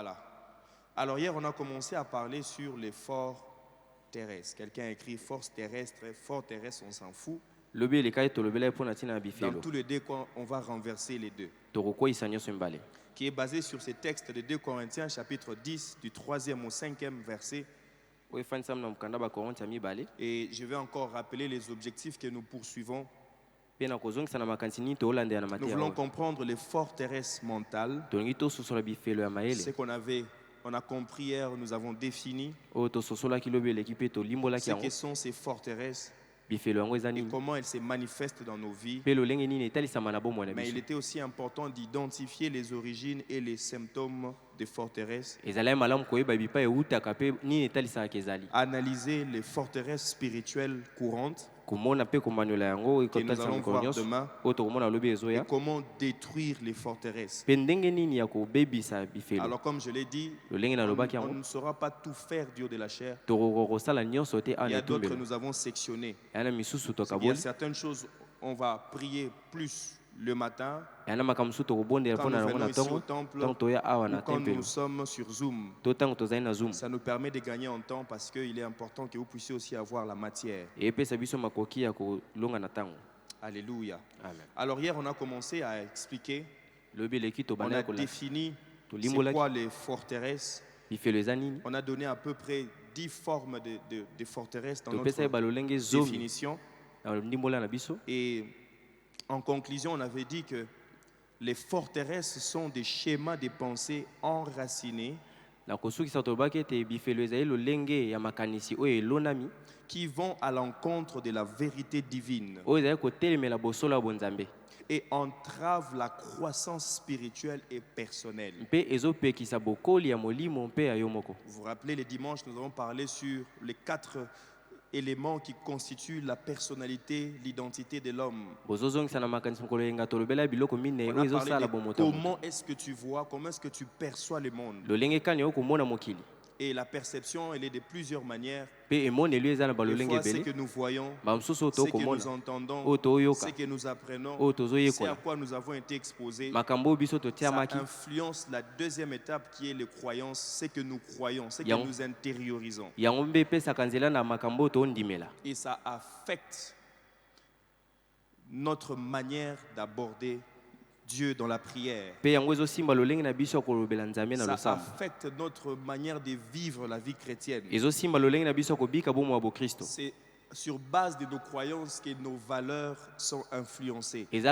Voilà. Alors hier, on a commencé à parler sur les forts terrestres. Quelqu'un a écrit force terrestre, fort terrestre, on s'en fout. Dans tous les deux, on va renverser les deux. Qui est basé sur ces textes de 2 Corinthiens, chapitre 10, du 3e au 5e verset. Et je vais encore rappeler les objectifs que nous poursuivons. Nous voulons comprendre les forts terrestres mentales. Ce qu'on avait, on a compris hier, nous avons défini ce que sont ces forts terrestres et comment elles se manifestent dans nos vies. Mais il était aussi important d'identifier les origines et les symptômes des forts terrestres. Analyser les forteresses spirituelles courantes que nous allons voir demain et comment détruire les forteresses. Alors comme je l'ai dit, on ne saura pas tout faire du haut de la chair. Il y a d'autres nous avons sectionné. Il y a certaines choses, on va prier plus le matin, quand nous venons ici au temple, ou quand nous sommes sur Zoom. Ça nous permet de gagner en temps parce qu'il est important que vous puissiez aussi avoir la matière. Alléluia. Alors hier, on a commencé à expliquer, on a défini c'est quoi les forteresses. On a donné à peu près 10 formes de forteresses dans notre définition. Et en conclusion, on avait dit que les forteresses sont des schémas de pensée enracinés qui vont à l'encontre de la vérité divine et entravent la croissance spirituelle et personnelle. Vous vous rappelez, les dimanches, nous avons parlé sur les 4 éléments qui constituent la personnalité, l'identité de l'homme. On a parlé de comment est-ce que tu vois, comment est-ce que tu perçois le monde. Et la perception, elle est de plusieurs manières. Des fois, ce que nous voyons, ce que nous entendons, ce que nous apprenons, c'est à quoi nous avons été exposés. Ça influence la deuxième étape qui est les croyances, ce que nous croyons, ce que nous intériorisons. Et ça affecte notre manière d'aborder Dieu dans la prière. Ça affecte notre manière de vivre la vie chrétienne. C'est sur base de nos croyances que nos valeurs sont influencées. Toutes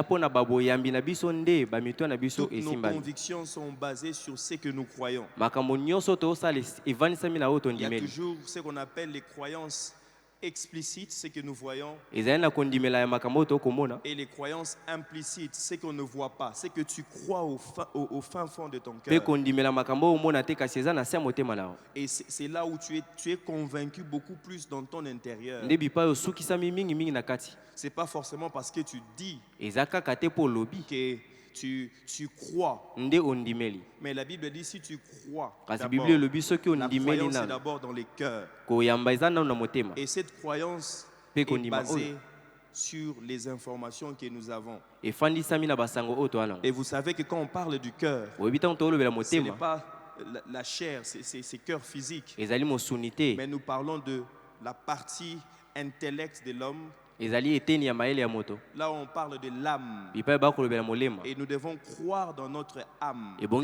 nos convictions sont basées sur ce que nous croyons. Il y a toujours ce qu'on appelle les croyances explicites, ce que nous voyons, et les croyances implicites, ce qu'on ne voit pas, ce que tu crois au fin fond de ton cœur. Et c'est là où tu es convaincu beaucoup plus dans ton intérieur. C'est pas forcément parce que tu dis que tu crois. Mais la Bible dit si tu crois, la croyance est d'abord dans les cœurs. Et cette croyance est basée sur les informations que nous avons. Et vous savez que quand on parle du cœur, ce n'est pas la chair, c'est cœur physique. Mais nous parlons de la partie intellect de l'homme. Là on parle de l'âme. Et nous devons croire dans notre âme. Parce que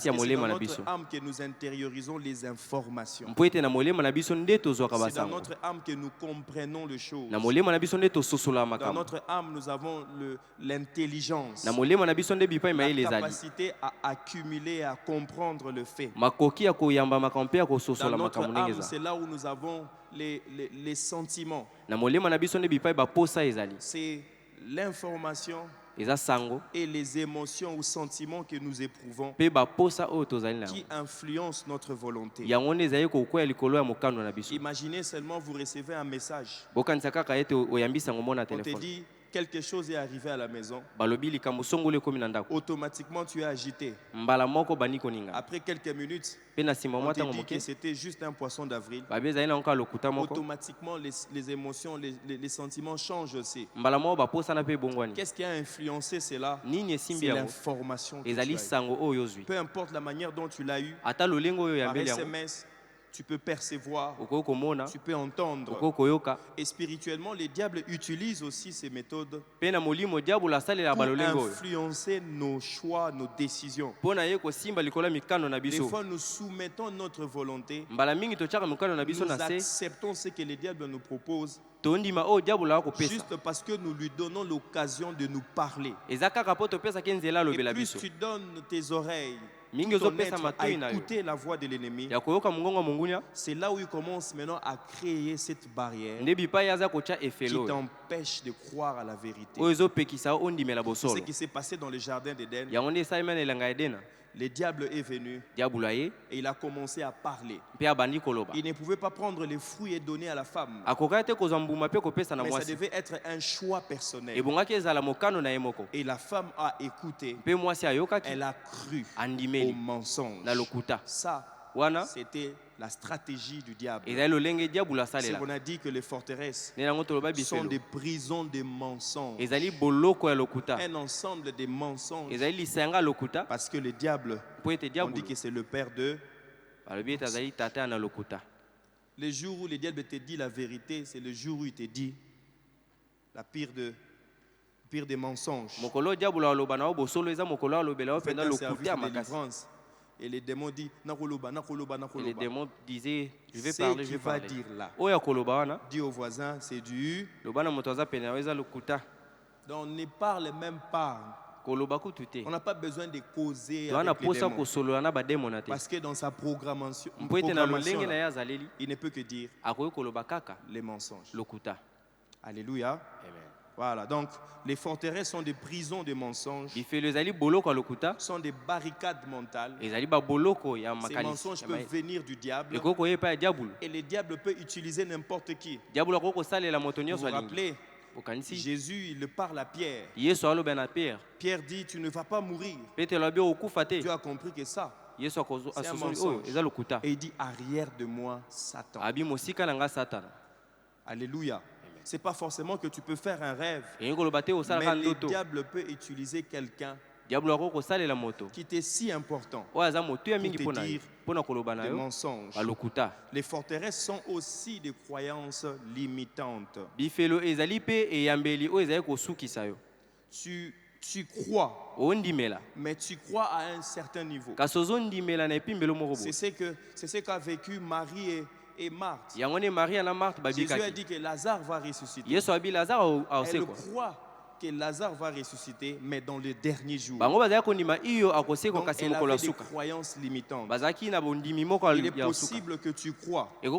c'est dans notre âme que nous intériorisons les informations. C'est dans notre âme que nous comprenons les choses. Dans notre âme, nous avons l'intelligence, la capacité à accumuler, à comprendre le fait. Dans notre âme, c'est là où nous avons les sentiments. C'est l'information et les émotions ou sentiments que nous éprouvons qui influencent notre volonté. Imaginez seulement vous recevez un message. On te dit quelque chose est arrivé à la maison, automatiquement tu es agité. Après quelques minutes, on te dit que c'était juste un poisson d'avril. Automatiquement, les émotions, les sentiments changent aussi. Qu'est-ce qui a influencé cela? C'est l'information que tu as eue. Peu importe la manière dont tu l'as eu, par SMS, tu peux percevoir, tu peux entendre. Et spirituellement, les diables utilisent aussi ces méthodes pour influencer nos choix, nos décisions. Des fois, nous soumettons notre volonté, nous acceptons ce que les diables nous proposent, juste parce que nous lui donnons l'occasion de nous parler. Et plus tu donnes tes oreilles, ton être à écouter la voix de l'ennemi, c'est là où il commence maintenant à créer cette barrière qui t'empêche de croire à la vérité. C'est ce qui s'est passé dans le jardin d'Éden. Le diable est venu et il a commencé à parler. Il ne pouvait pas prendre les fruits et donner à la femme. Mais ça devait être un choix personnel. Et la femme a écouté. Elle a cru au mensonge. Ça, c'était la stratégie du diable. C'est qu'on a dit que les forteresses sont des prisons de mensonges. Un ensemble de mensonges. Parce que le diable, on dit que c'est le père de... Le jour où le diable te dit la vérité, c'est le jour où il te dit la pire des mensonges. Il fait un service de délivrance. Et les démons disent, les démons disaient, je vais parler, je vais parler. Dire là. Dis au voisin, c'est du. Donc on ne parle même pas. On n'a pas besoin de causer avec les démons. Parce que dans sa programmation là, il ne peut que dire les mensonges. Alléluia. Amen. Voilà, donc les forteresses sont des prisons de mensonges, sont des barricades mentales. Ces mensonges peuvent venir du diable et le diable peut utiliser n'importe qui. Vous vous rappelez, Jésus il parle à Pierre. Pierre dit tu ne vas pas mourir. Tu as compris que ça c'est un mensonge. Et il dit arrière de moi Satan. Alléluia. Ce n'est pas forcément que tu peux faire un rêve, mais le diable peut utiliser quelqu'un qui était si important pour te dire des mensonges. Les forteresses sont aussi des croyances limitantes. Tu crois, mais tu crois à un certain niveau. C'est ce qu'a vécu Marie et Marthe. Jésus a dit que Lazare va ressusciter. Elle croit que Lazare va ressusciter, mais dans le dernier jour. Donc, elle avait des croyances limitantes. Il est possible que tu crois, mais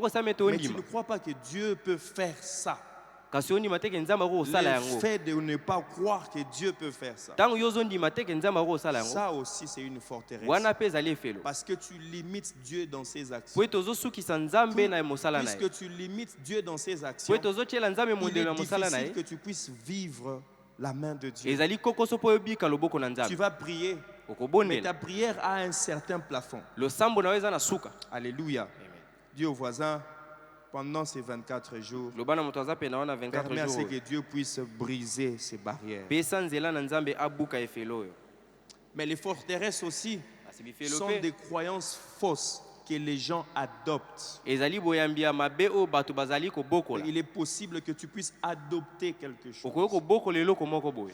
tu ne crois pas que Dieu peut faire ça. Le fait de ne pas croire que Dieu peut faire ça, ça aussi c'est une forteresse. Parce que tu limites Dieu dans ses actions. Puisque tu limites Dieu dans ses actions, il est difficile que tu puisses vivre la main de Dieu. Tu vas prier, mais ta prière a un certain plafond. Alléluia. Dis au voisin, pendant ces 24 jours, permets à ce que Dieu puisse briser ces barrières. Mais les forteresses aussi sont des croyances fausses que les gens adoptent. Il est possible que tu puisses adopter quelque chose.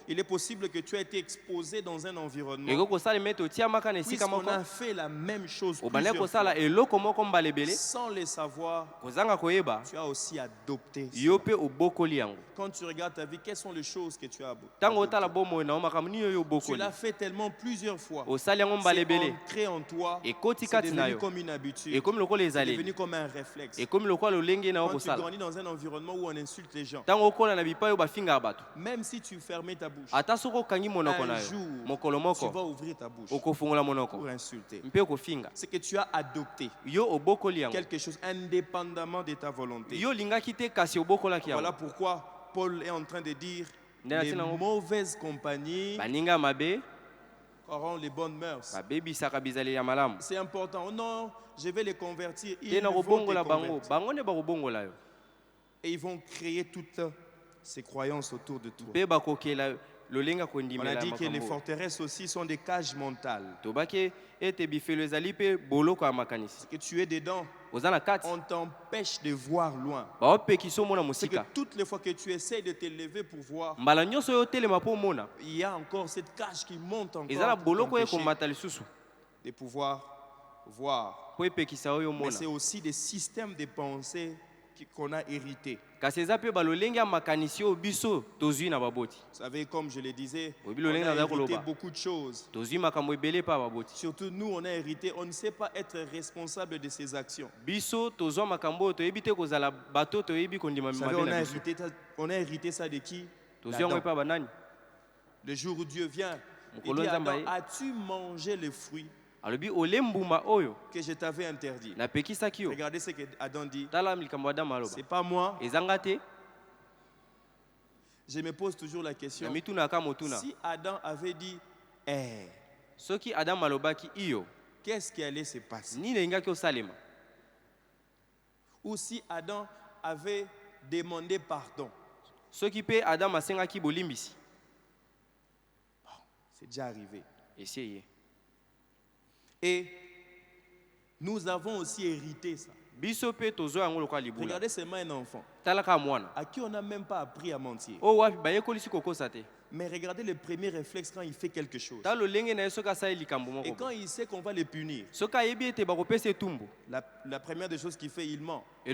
Il est possible que tu aies été exposé dans un environnement. Puisqu'on a fait la même chose plusieurs fois, sans le savoir, tu as aussi adopté cela. Quand tu regardes ta vie, quelles sont les choses que tu as adoptées? Tu l'as fait tellement plusieurs fois. C'est ancré en toi. C'est devenu comme une habitude. C'est devenu comme un réflexe. Quand tu grandis dans un environnement où on insulte les gens, même si tu fermais ta bouche, un jour, tu vas ouvrir ta bouche pour insulter. C'est que tu as adopté quelque chose indépendamment de ta volonté. Voilà pourquoi Paul est en train de dire Les mauvaises compagnies auront les bonnes mœurs. C'est important. Oh non, je vais les convertir. Ils vont te convertir. Et ils vont créer toutes ces croyances autour de toi. On a dit que les forteresses aussi sont des cages mentales. Ce que tu es dedans, on t'empêche de voir loin. C'est que toutes les fois que tu essaies de te lever pour voir, il y a encore cette cage qui monte encore pour t'empêcher de pouvoir voir. Mais c'est aussi des systèmes de pensée qu'on a hérité. Vous savez, comme je le disais, on a hérité beaucoup de choses. Surtout nous, on a hérité, on ne sait pas être responsable de ses actions. Vous savez, on a hérité ça de qui? Le jour où Dieu vient, il dit à Adam, as-tu mangé les fruits que je t'avais interdit? Regardez ce que Adam dit. C'est pas moi. Je me pose toujours la question. Si Adam avait dit qu'est-ce qui allait se passer? Ou si Adam avait demandé pardon? C'est déjà arrivé. Et nous avons aussi hérité ça. Regardez seulement un enfant à qui on n'a même pas appris à mentir. Mais regardez le premier réflexe quand il fait quelque chose. Et quand il sait qu'on va le punir, la première des choses qu'il fait, il ment. Ça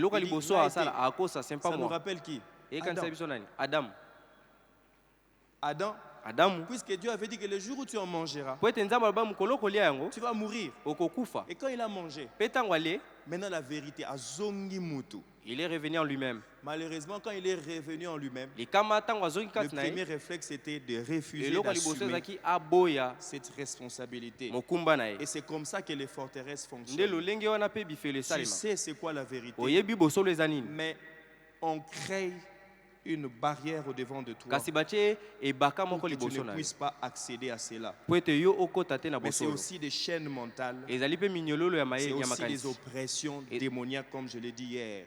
nous rappelle qui? Adam. Puisque Dieu avait dit que le jour où tu en mangeras, tu vas mourir. Et quand il a mangé, maintenant la vérité, il est revenu en lui-même. Malheureusement, quand il est revenu en lui-même, le premier réflexe était de refuser d'assumer cette responsabilité. Et c'est comme ça que les forteresses fonctionnent. Tu sais c'est quoi la vérité, mais on crée une barrière au devant de toi pour que tu ne puisses pas accéder à cela. Mais c'est aussi des chaînes mentales, c'est aussi des oppressions démoniaques, comme je l'ai dit hier.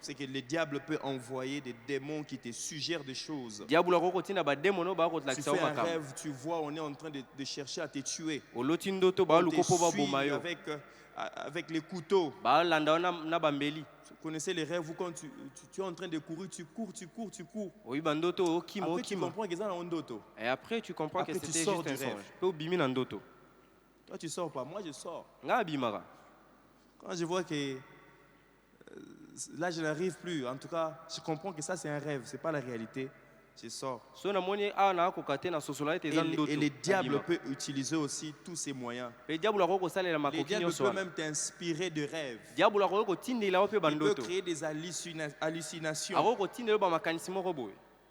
C'est que le diable peut envoyer des démons qui te suggèrent des choses. Tu fais un rêve, tu vois, on est en train de chercher à te tuer. On te suit avec les couteaux. Vous connaissez les rêves où quand tu es en train de courir, tu cours. Et après tu comprends que c'était juste un songe. Toi tu sors pas, moi je sors. Quand je vois que là je n'arrive plus, en tout cas je comprends que ça c'est un rêve, c'est pas la réalité. Je sors. Et le diable peut utiliser aussi tous ces moyens. Le diable peut même t'inspirer de rêves. Il peut créer des hallucinations.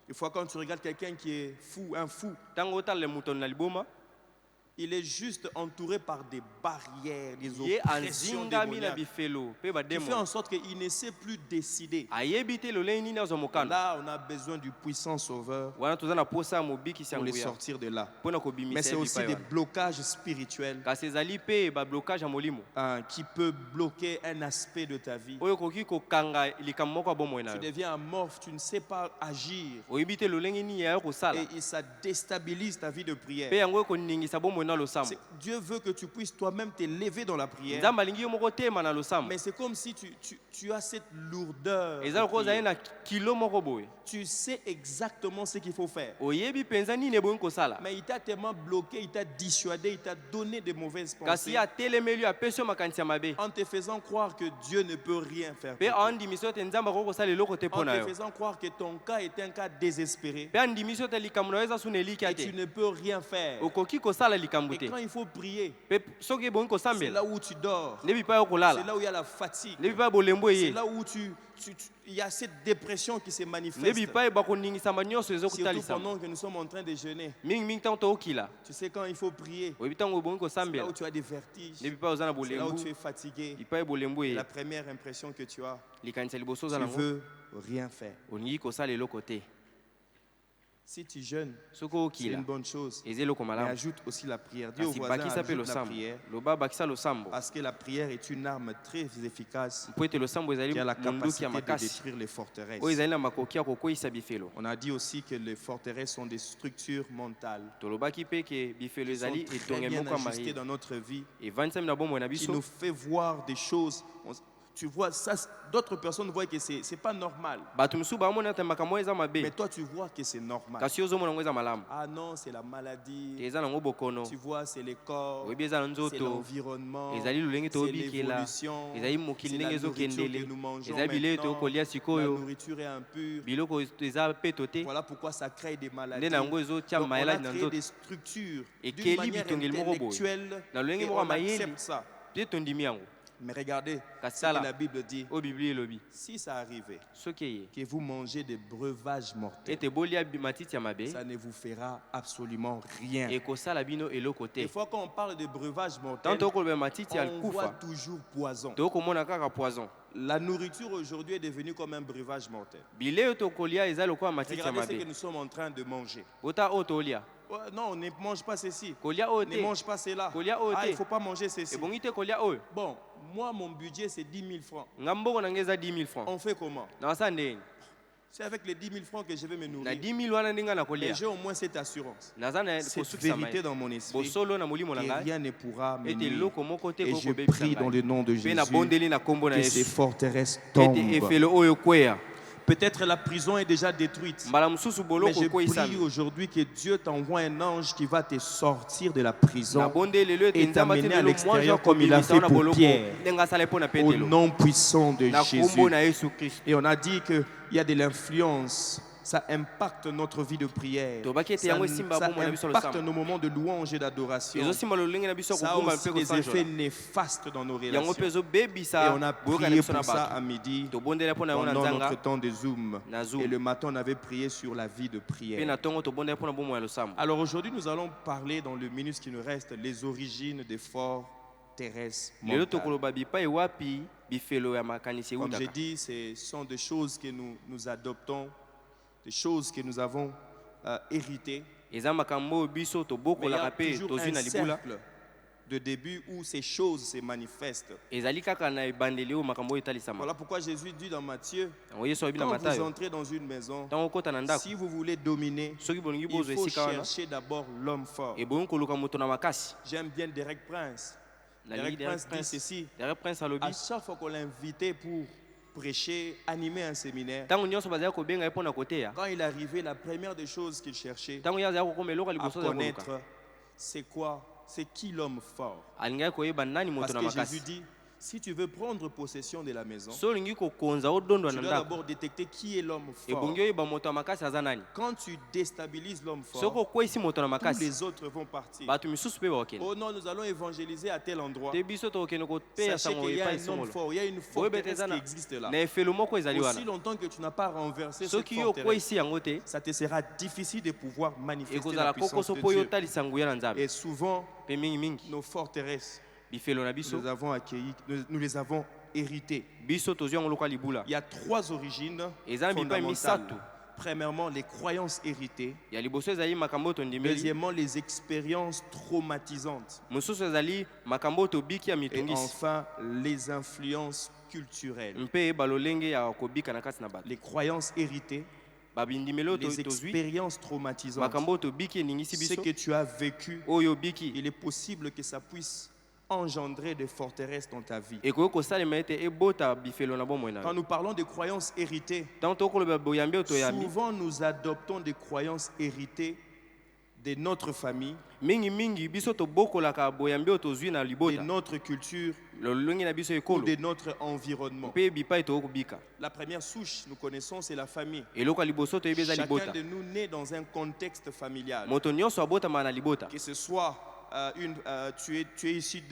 Une fois quand tu regardes quelqu'un qui est fou, un fou, il est juste entouré par des barrières, des oppressions démoniaques qui fait en sorte qu'il ne sait plus décider. Là, on a besoin du puissant sauveur pour les sortir de là. Mais c'est aussi des blocages spirituels qui peuvent bloquer un aspect de ta vie. Tu deviens amorphe, tu ne sais pas agir. Et ça déstabilise ta vie de prière. Dieu veut que tu puisses toi-même te lever dans la prière. Mais c'est comme si tu as cette lourdeur. Tu sais exactement ce qu'il faut faire. Mais il t'a tellement bloqué, il t'a dissuadé, il t'a donné de mauvaises pensées. En te faisant croire que Dieu ne peut rien faire. En te faisant croire que ton cas est un cas désespéré. Et tu ne peux rien faire. Et quand il faut prier, c'est là où tu dors. C'est là où il y a la fatigue. C'est là où il y a cette dépression qui se manifeste. Surtout pendant que nous sommes en train de jeûner. Tu sais, quand il faut prier, c'est là où tu as des vertiges. C'est là où tu es fatigué. Et la première impression que tu as, tu ne veux rien faire. Si tu jeûnes, c'est une bonne chose. Mais ajoute aussi la prière. Dis au voisin, ajoute la prière. Parce que la prière est une arme très efficace qui a la capacité de détruire les forteresses. On a dit aussi que les forteresses sont des structures mentales qui sont très bien ajustées dans notre vie, qui nous fait voir des choses. Tu vois, ça, d'autres personnes voient que ce n'est pas normal. Mais toi, tu vois que c'est normal. Ah non, c'est la maladie. Tu vois, c'est les corps, c'est l'environnement, c'est l'évolution, c'est la nourriture que nous mangeons maintenant. La nourriture est impure. Voilà pourquoi ça crée des maladies. Donc, on a créé des structures d'une manière intellectuelle et on accepte ça. Mais regardez ce que la Bible dit. Si ça arrivait que vous mangez des breuvages mortels, ça ne vous fera absolument rien. Des fois, quand on parle de breuvages mortels, on voit toujours poison. La nourriture aujourd'hui est devenue comme un breuvage mortel. Regardez ce que nous sommes en train de manger. Non, on ne mange pas ceci. Ne mange pas cela. Ah, il ne faut pas manger ceci. Bon, moi, mon budget, c'est 10 000 francs. On fait comment? C'est avec les 10 000 francs que je vais me nourrir. Et j'ai au moins cette assurance, cette vérité dans mon esprit, que rien ne pourra me nuire. Et je prie dans le nom de Jésus que ces forteresses tombent. Peut-être la prison est déjà détruite. Mais je prie aujourd'hui que Dieu t'envoie un ange qui va te sortir de la prison et t'amener à l'extérieur comme il a fait pour Pierre. Au nom puissant de Jésus. Et on a dit qu'il y a de l'influence. Ça impacte notre vie de prière. Ça impacte nos moments de louange et d'adoration. Ça a aussi des effets néfastes dans nos relations. Et on a prié pour ça à midi pendant notre temps de Zoom. Et le matin, on avait prié sur la vie de prière. Alors aujourd'hui, nous allons parler dans le minute qui nous reste les origines des forteresses mentales. Comme j'ai dit, ce sont des choses que nous adoptons, des choses que nous avons héritées. Mais il y a toujours un cercle de début où ces choses se manifestent. Voilà pourquoi Jésus dit dans Matthieu, quand vous entrez dans une maison, si vous voulez dominer, il faut chercher d'abord l'homme fort. J'aime bien Derek Prince. Derek Prince dit ceci, à chaque fois qu'on l'a invité pour prêcher, animer un séminaire, quand il arrivait, la première des choses qu'il cherchait à connaître, c'est qui l'homme fort. Parce que Jésus dit, si tu veux prendre possession de la maison, tu dois d'abord détecter qui est l'homme fort. Quand tu déstabilises l'homme fort, tous les autres vont partir. Oh non, nous allons évangéliser à tel endroit. Sachez qu'il y a un homme fort, il y a une forteresse qui existe là. Aussi longtemps que tu n'as pas renversé cette forteresse, ça te sera difficile de pouvoir manifester la puissance de Dieu. Et souvent, nos forteresses, nous les avons héritées. Il y a trois origines fondamentales. Premièrement, les croyances héritées. Deuxièmement, les expériences traumatisantes. Et enfin, les influences culturelles. Les croyances héritées, les expériences traumatisantes, ce que tu as vécu, il est possible que ça puisse engendrer des forteresses dans ta vie. Quand nous parlons de croyances héritées, souvent nous adoptons des croyances héritées de notre famille, de notre culture ou de notre environnement. La première souche, nous connaissons, c'est la famille. Chacun de nous naît dans un contexte familial. Que ce soit tu es issu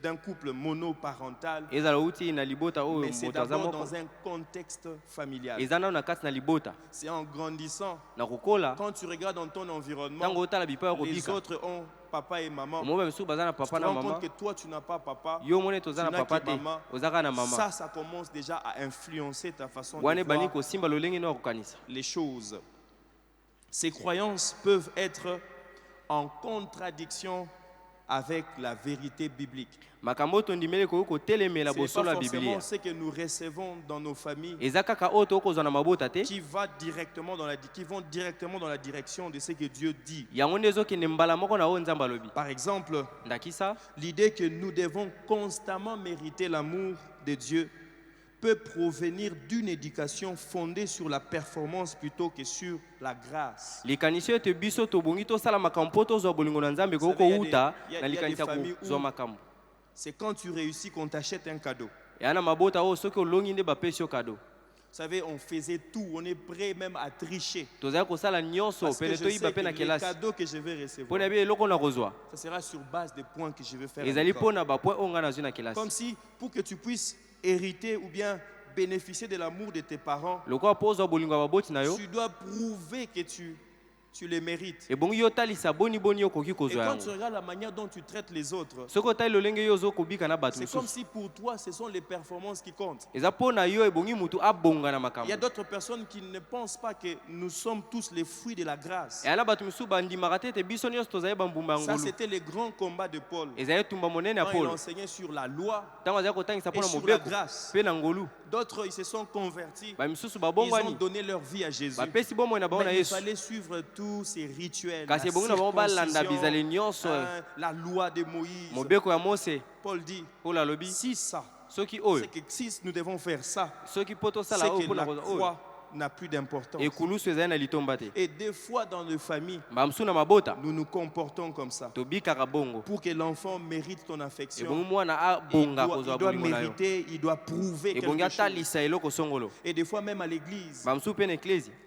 d'un couple monoparental, mais c'est d'abord dans un contexte familial. C'est en grandissant, quand tu regardes dans ton environnement, les autres ont papa et maman, tu te rends compte que toi tu n'as pas papa, tu n'as que maman. Ça commence déjà à influencer ta façon de voir les choses. Ces croyances peuvent être en contradiction avec la vérité biblique. Ce n'est pas forcément ce que nous recevons dans nos familles qui vont directement dans la direction de ce que Dieu dit. Par exemple, l'idée que nous devons constamment mériter l'amour de Dieu peut provenir d'une éducation fondée sur la performance plutôt que sur la grâce. Il y a des familles où c'est quand tu réussis qu'on t'achète un cadeau. Vous savez, on faisait tout, on est prêt même à tricher. Parce que je sais que le cadeau que je vais recevoir, ça sera sur base des points que je vais faire. Comme si, pour que tu puisses hériter ou bien bénéficier de l'amour de tes parents, tu dois prouver que tu les mérites. Et quand tu regardes la manière dont tu traites les autres, c'est comme si pour toi ce sont les performances qui comptent. Il y a d'autres personnes qui ne pensent pas que nous sommes tous les fruits de la grâce. Ça, c'était le grand combat de Paul. Quand il enseignait sur la loi et sur la grâce. D'autres, ils se sont convertis. Ils ont donné leur vie à Jésus. Mais il fallait suivre tous ces rituels. La circoncision, la loi de Moïse. Paul dit, si ça, c'est que si nous devons faire ça, c'est que la croix n'a plus d'importance. Et des fois dans les familles, nous nous comportons comme ça. Pour que l'enfant mérite ton affection, il doit mériter, il doit prouver quelque chose. Et des fois même à l'église,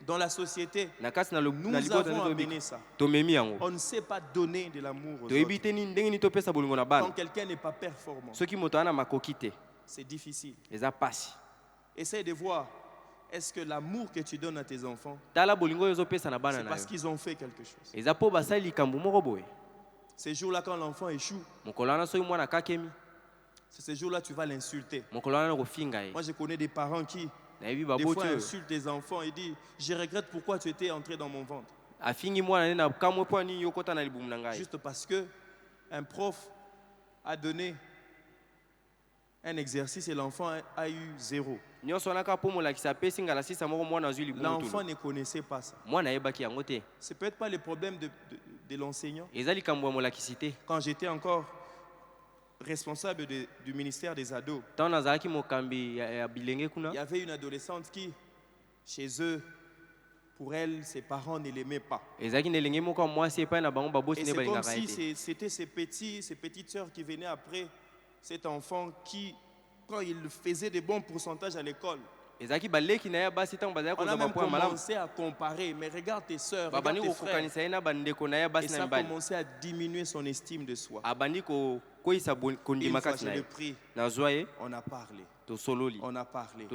dans la société, nous avons amené ça. On ne sait pas donner de l'amour aux autres. Quand quelqu'un n'est pas performant, c'est difficile. Essaye de voir. Est-ce que l'amour que tu donnes à tes enfants, c'est parce qu'ils ont fait quelque chose? Ces jours-là, quand l'enfant échoue, c'est ces jours-là que tu vas l'insulter. Moi, je connais des parents qui, des fois, insultent les enfants et disent « Je regrette pourquoi tu étais entré dans mon ventre. » Juste parce qu'un prof a donné un exercice et l'enfant a eu 0. L'enfant ne connaissait pas ça. C'est peut-être pas le problème de l'enseignant. Quand j'étais encore responsable du ministère des ados, il y avait une adolescente qui, chez eux, pour elle, ses parents ne l'aimaient pas. Et c'est comme si c'était ses petites sœurs qui venaient après cet enfant qui, quand il faisait des bons pourcentages à l'école, on a même commencé à comparer, mais regarde tes sœurs, regarde tes frères. Et ça a commencé à diminuer son estime de soi. Une fois, je l'ai pris, on a parlé. On a parlé.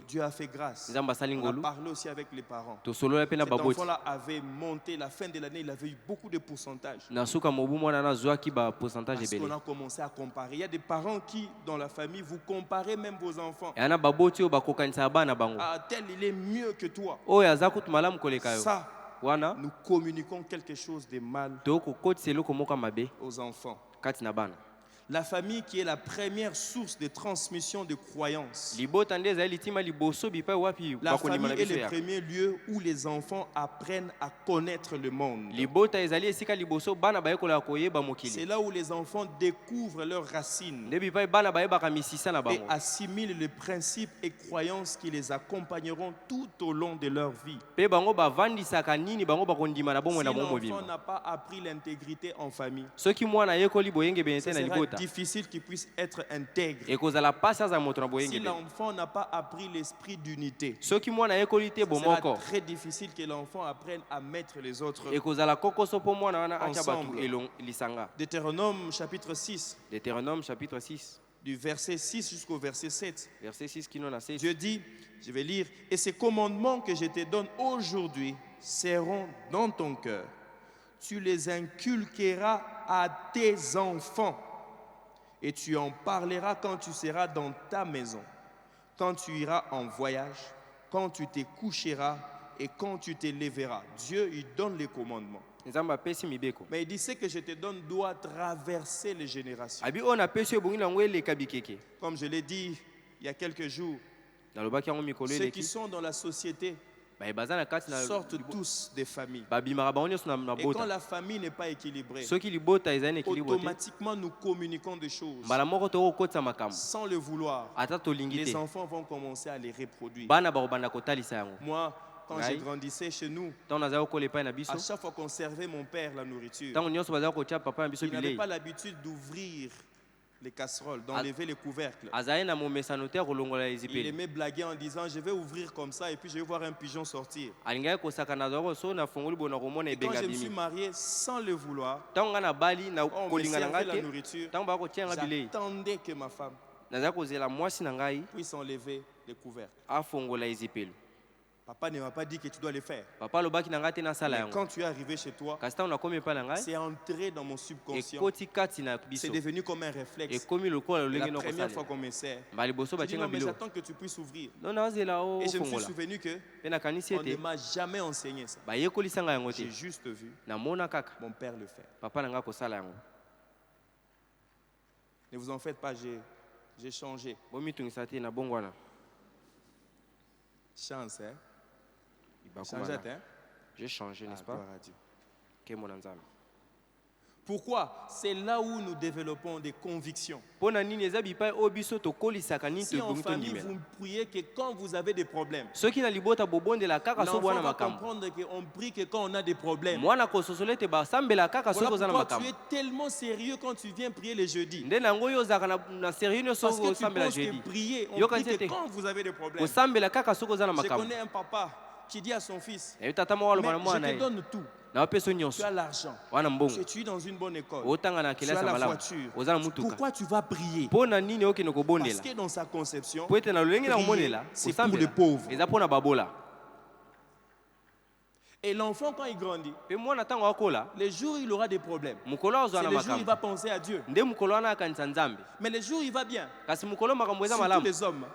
Dieu a fait grâce. On a parlé aussi avec les parents. Cet enfant-là avait monté, la fin de l'année, il avait eu beaucoup de pourcentages. Parce qu'on a commencé à comparer. Il y a des parents qui, dans la famille, vous comparez même vos enfants. Ah, tel, il est mieux que toi. Ça, nous communiquons quelque chose de mal aux enfants. La famille qui est la première source de transmission de croyances. La famille est le premier lieu où les enfants apprennent à connaître le monde. C'est là où les enfants découvrent leurs racines et assimilent les principes et croyances qui les accompagneront tout au long de leur vie. Si l'enfant n'a pas appris l'intégrité en famille, ce sera difficile qu'il puisse être intègre. Si l'enfant n'a pas appris l'esprit d'unité, ce sera très difficile que l'enfant apprenne à mettre les autres ensemble. Deutéronome chapitre 6. Du verset 6 jusqu'au verset 7. Dieu dit, je vais lire, et ces commandements que je te donne aujourd'hui seront dans ton cœur. Tu les inculqueras à tes enfants. Et tu en parleras quand tu seras dans ta maison, quand tu iras en voyage, quand tu te coucheras Et quand tu t'élèveras, Dieu il donne les commandements. Mais il dit ce que je te donne doit traverser les générations. Comme je l'ai dit il y a quelques jours, ceux qui sont dans la société sortent tous des familles. Et quand la famille n'est pas équilibrée, automatiquement nous communiquons des choses. Sans le vouloir, les enfants vont commencer à les reproduire. Moi, quand je grandissais chez nous, à chaque fois qu'on servait mon père la nourriture, il n'avait pas l'habitude d'ouvrir les casseroles, d'enlever les couvercles. Il aimait blaguer en disant je vais ouvrir comme ça et puis je vais voir un pigeon sortir. Et quand je me suis marié sans le vouloir, on me servait la nourriture, j'attendais que ma femme puisse enlever les couvercles. Papa ne m'a pas dit que tu dois le faire. Mais quand tu es arrivé chez toi, c'est entré dans mon subconscient. C'est devenu comme un réflexe. La première fois qu'on me sert, je dis non, mais j'attends que tu puisses ouvrir. Et je me suis souvenu que on ne m'a jamais enseigné ça. J'ai juste vu mon père le faire. Ne vous en faites pas, j'ai changé. Chance, hein? J'ai changé, n'est-ce pas? Pourquoi? C'est là où nous développons des convictions. Si en famille vous priez que quand vous avez des problèmes, l'enfant va comprendre qu'on prie que quand on a des problèmes. Voilà pourquoi tu es tellement sérieux quand tu viens prier les jeudis. Parce que tu penses que prier, on prie que quand vous avez des problèmes. Je connais un papa qui dit à son fils, mais je te donne tout. Tu as l'argent, tu es dans une bonne école, tu as la voiture. Pourquoi tu vas prier? Parce que dans sa conception, prier, c'est pour les pauvres. Et l'enfant, quand il grandit, les jours où il aura des problèmes, c'est les jours où il va penser à Dieu. Mais les jours où il va bien, surtout les hommes,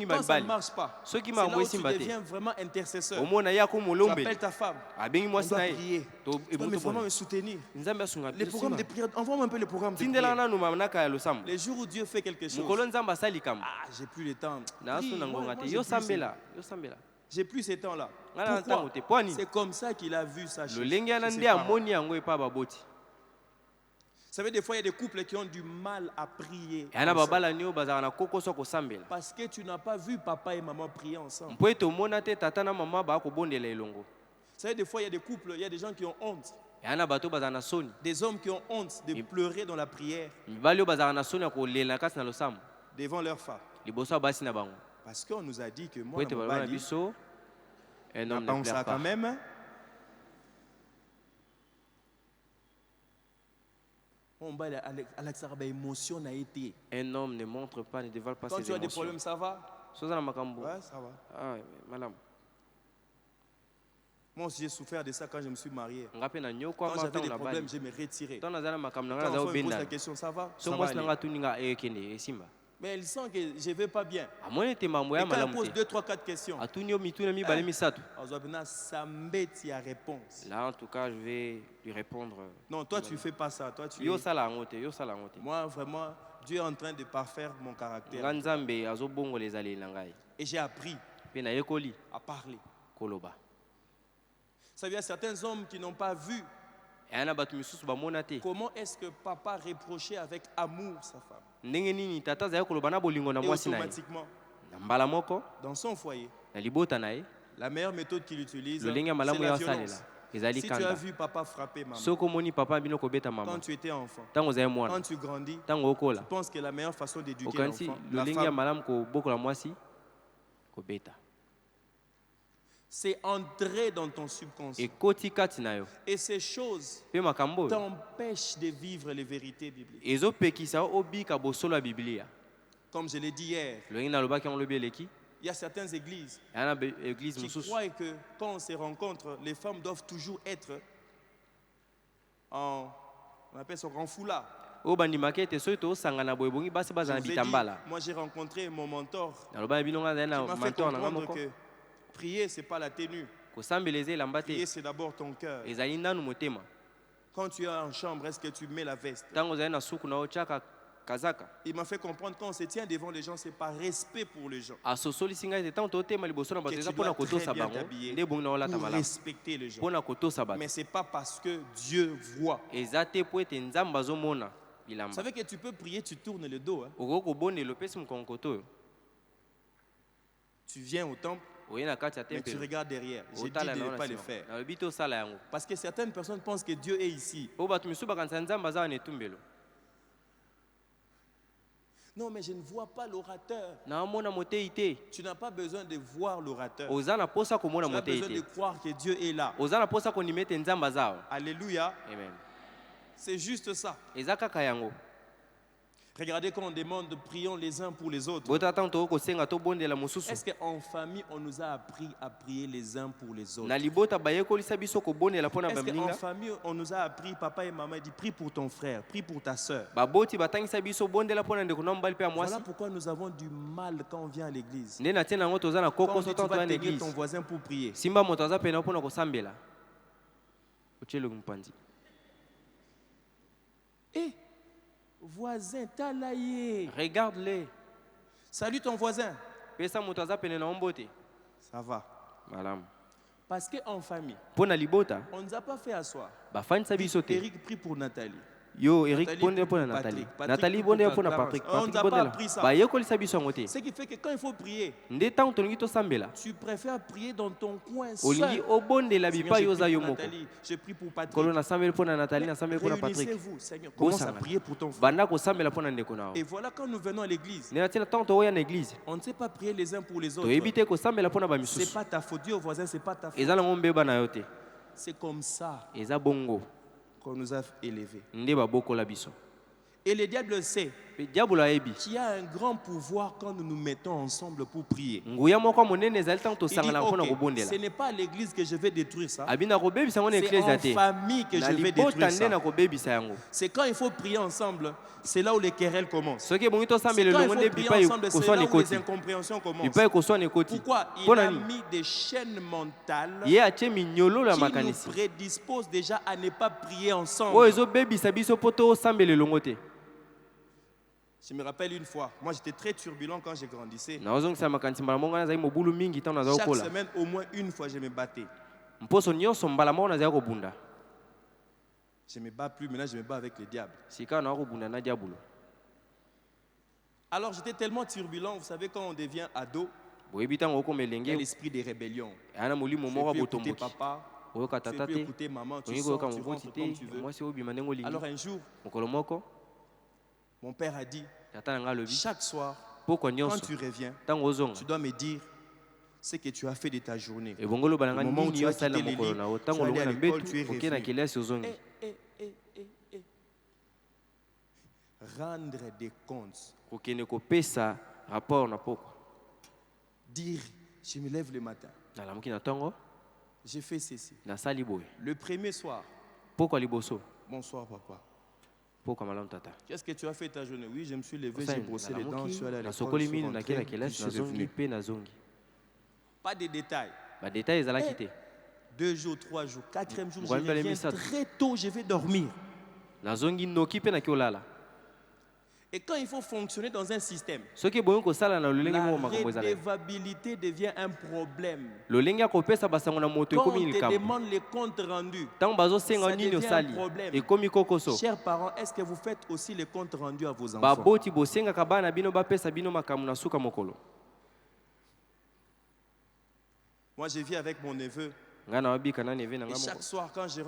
quand ça ne marche pas, c'est là où tu deviens vraiment intercesseur. Tu appelles ta femme, on doit prier. Tu dois vraiment me soutenir. Les programmes de prière, envoie-moi un peu les programmes de prière. Les jours où Dieu fait quelque chose, j'ai plus le temps. J'ai plus ce temps-là. Pourquoi? C'est comme ça qu'il a vu sa chose. Vous savez, des fois, il y a des couples qui ont du mal à prier. Parce que tu n'as pas vu papa et maman prier ensemble. Vous savez, des fois, il y a des couples, il y a des gens qui ont honte. Des hommes qui ont honte de pleurer dans la prière devant leur femme. Parce qu'on nous a dit que moi, un homme ne pleure pas quand même. Un homme ne montre pas, ne dévoile pas ses émotions. Quand tu as des problèmes, ça va? Ouais, ça va. Ah, madame. Moi aussi, j'ai souffert de ça quand je me suis marié. Quand j'avais des problèmes, je me retirais. Quand on me pose la question, ça va? Ça va aller. Mais il sent que je ne vais pas bien. Et quand il pose 2, 3, 4 questions, là, en tout cas, je vais lui répondre. Non, toi, tu ne fais pas ça. Toi, moi, vraiment, Dieu est en train de parfaire mon caractère. Et j'ai appris à parler. Ça veut dire certains hommes qui n'ont pas vu comment est-ce que papa reprochait avec amour sa femme. Et automatiquement, dans son foyer, la meilleure méthode qu'il utilise, c'est la violence. Si tu as vu papa frapper maman, quand tu étais enfant, quand tu grandis, tu penses que la meilleure façon d'éduquer l'enfant, la femme, c'est entrer dans ton subconscient. Et ces choses t'empêchent de vivre les vérités bibliques. Comme je l'ai dit hier, il y a certaines églises qui croient que quand on se rencontre, les femmes doivent toujours être on appelle ça en foulard. Moi j'ai rencontré mon mentor qui m'a fait comprendre que prier, ce n'est pas la tenue. Prier, c'est d'abord ton cœur. Quand tu es en chambre, est-ce que tu mets la veste? Il m'a fait comprendre quand on se tient devant les gens, c'est par respect pour les gens. Que tu dois très bien t'habiller pour respecter les gens. Mais ce n'est pas parce que Dieu voit. Vous savez que tu peux prier, tu tournes le dos. Hein? Tu viens au temple, mais tu regardes derrière. J'ai dit de ne pas le faire. Parce que certaines personnes pensent que Dieu est ici. Non, mais je ne vois pas l'orateur. Tu n'as pas besoin de voir l'orateur. Tu as besoin de croire que Dieu est là. Alléluia. Amen. C'est juste ça. Regardez quand on demande, prions les uns pour les autres. Est-ce qu'en famille, on nous a appris à prier les uns pour les autres? Est-ce qu'en famille, on nous a appris, papa et maman, dit prie pour ton frère, prie pour ta soeur. Voilà pourquoi nous avons du mal quand on vient à l'église. Quand on dit, tu vas t'aider ton voisin pour prier. Et voisin, regarde-les. Salut ton voisin. Ça va. Parce qu'en famille, on ne nous a pas fait asseoir. Eric prie pour Nathalie. Yo, Eric bonde pour Nathalie. Nathalie bonde pour Patrick. On n'a pas appris ça. Ce qui fait que quand il faut prier, tu préfères prier dans ton coin seul. Je prie pour Patrick. Réunissez-vous, Seigneur. Commence à prier pour ton frère. Et voilà, quand nous venons à l'église, on ne sait pas prier les uns pour les autres. Ce n'est pas ta faute. Dieu au voisin, ce n'est pas ta faute. C'est comme ça qu'on nous a élevés. Et le diable sait qu'il y a un grand pouvoir quand nous nous mettons ensemble pour prier. Il dit, okay, ce n'est pas à l'église que je vais détruire ça. C'est en famille que je vais détruire ça. C'est quand il faut prier ensemble, c'est là où les querelles commencent. C'est quand il faut prier ensemble, c'est là où les incompréhensions commencent. Pourquoi? Il a mis des chaînes mentales qui nous prédisposent déjà à ne pas prier ensemble. Je me rappelle une fois, moi j'étais très turbulent quand j'ai grandissé. Chaque semaine, au moins une fois, je me battais. Je ne me bats plus, maintenant je me bats avec le diable. Alors j'étais tellement turbulent, vous savez, quand on devient ado, il y a l'esprit de rébellion. Tu ne peux plus écouter papa, tu ne peux plus écouter maman, tu sors, tu rentres comme tu veux. Alors un jour, mon père a dit, chaque soir, quand tu reviens, tu dois me dire ce que tu as fait de ta journée. Au moment où tu as quitté les lits, tu es allé à l'école, tu es revenu. Rendre des comptes. Dire, je me lève le matin. J'ai fait ceci. Le premier soir. Bonsoir papa. Qu'est-ce que tu as fait ta journée? Oui, je me suis levé, j'ai brossé les dents, je suis allé à l'école, je suis revenu. Pas de détails. 2 jours, 3 jours, 4e jour, je reviens très tôt, je vais dormir. Et quand il faut fonctionner dans un système, la redevabilité devient un problème. Quand on te demande les comptes rendus, ça devient un problème. Chers parents, est-ce que vous faites aussi les comptes rendus à vos enfants? Moi, je vis avec mon neveu. Et chaque soir, quand je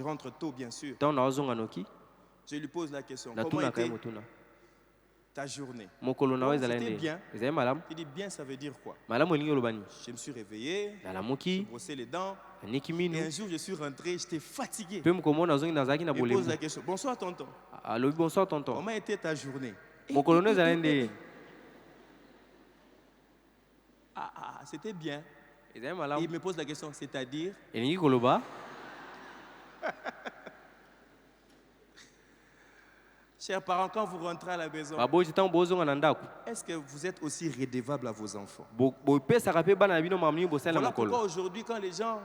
rentre tôt, bien sûr, je lui pose la question. Comment était ta journée? C'était bien. Il dit bien, ça veut dire quoi? Je me suis réveillé, j'ai brossé les dents. Et un jour, je suis rentré, j'étais fatigué. Il pose la question. Bonsoir, tonton. Comment était ta journée? C'était bien. Et il me pose la question, c'est-à-dire? Chers parents, quand vous rentrez à la maison, est-ce que vous êtes aussi redevable à vos enfants? Voilà pourquoi aujourd'hui, quand les gens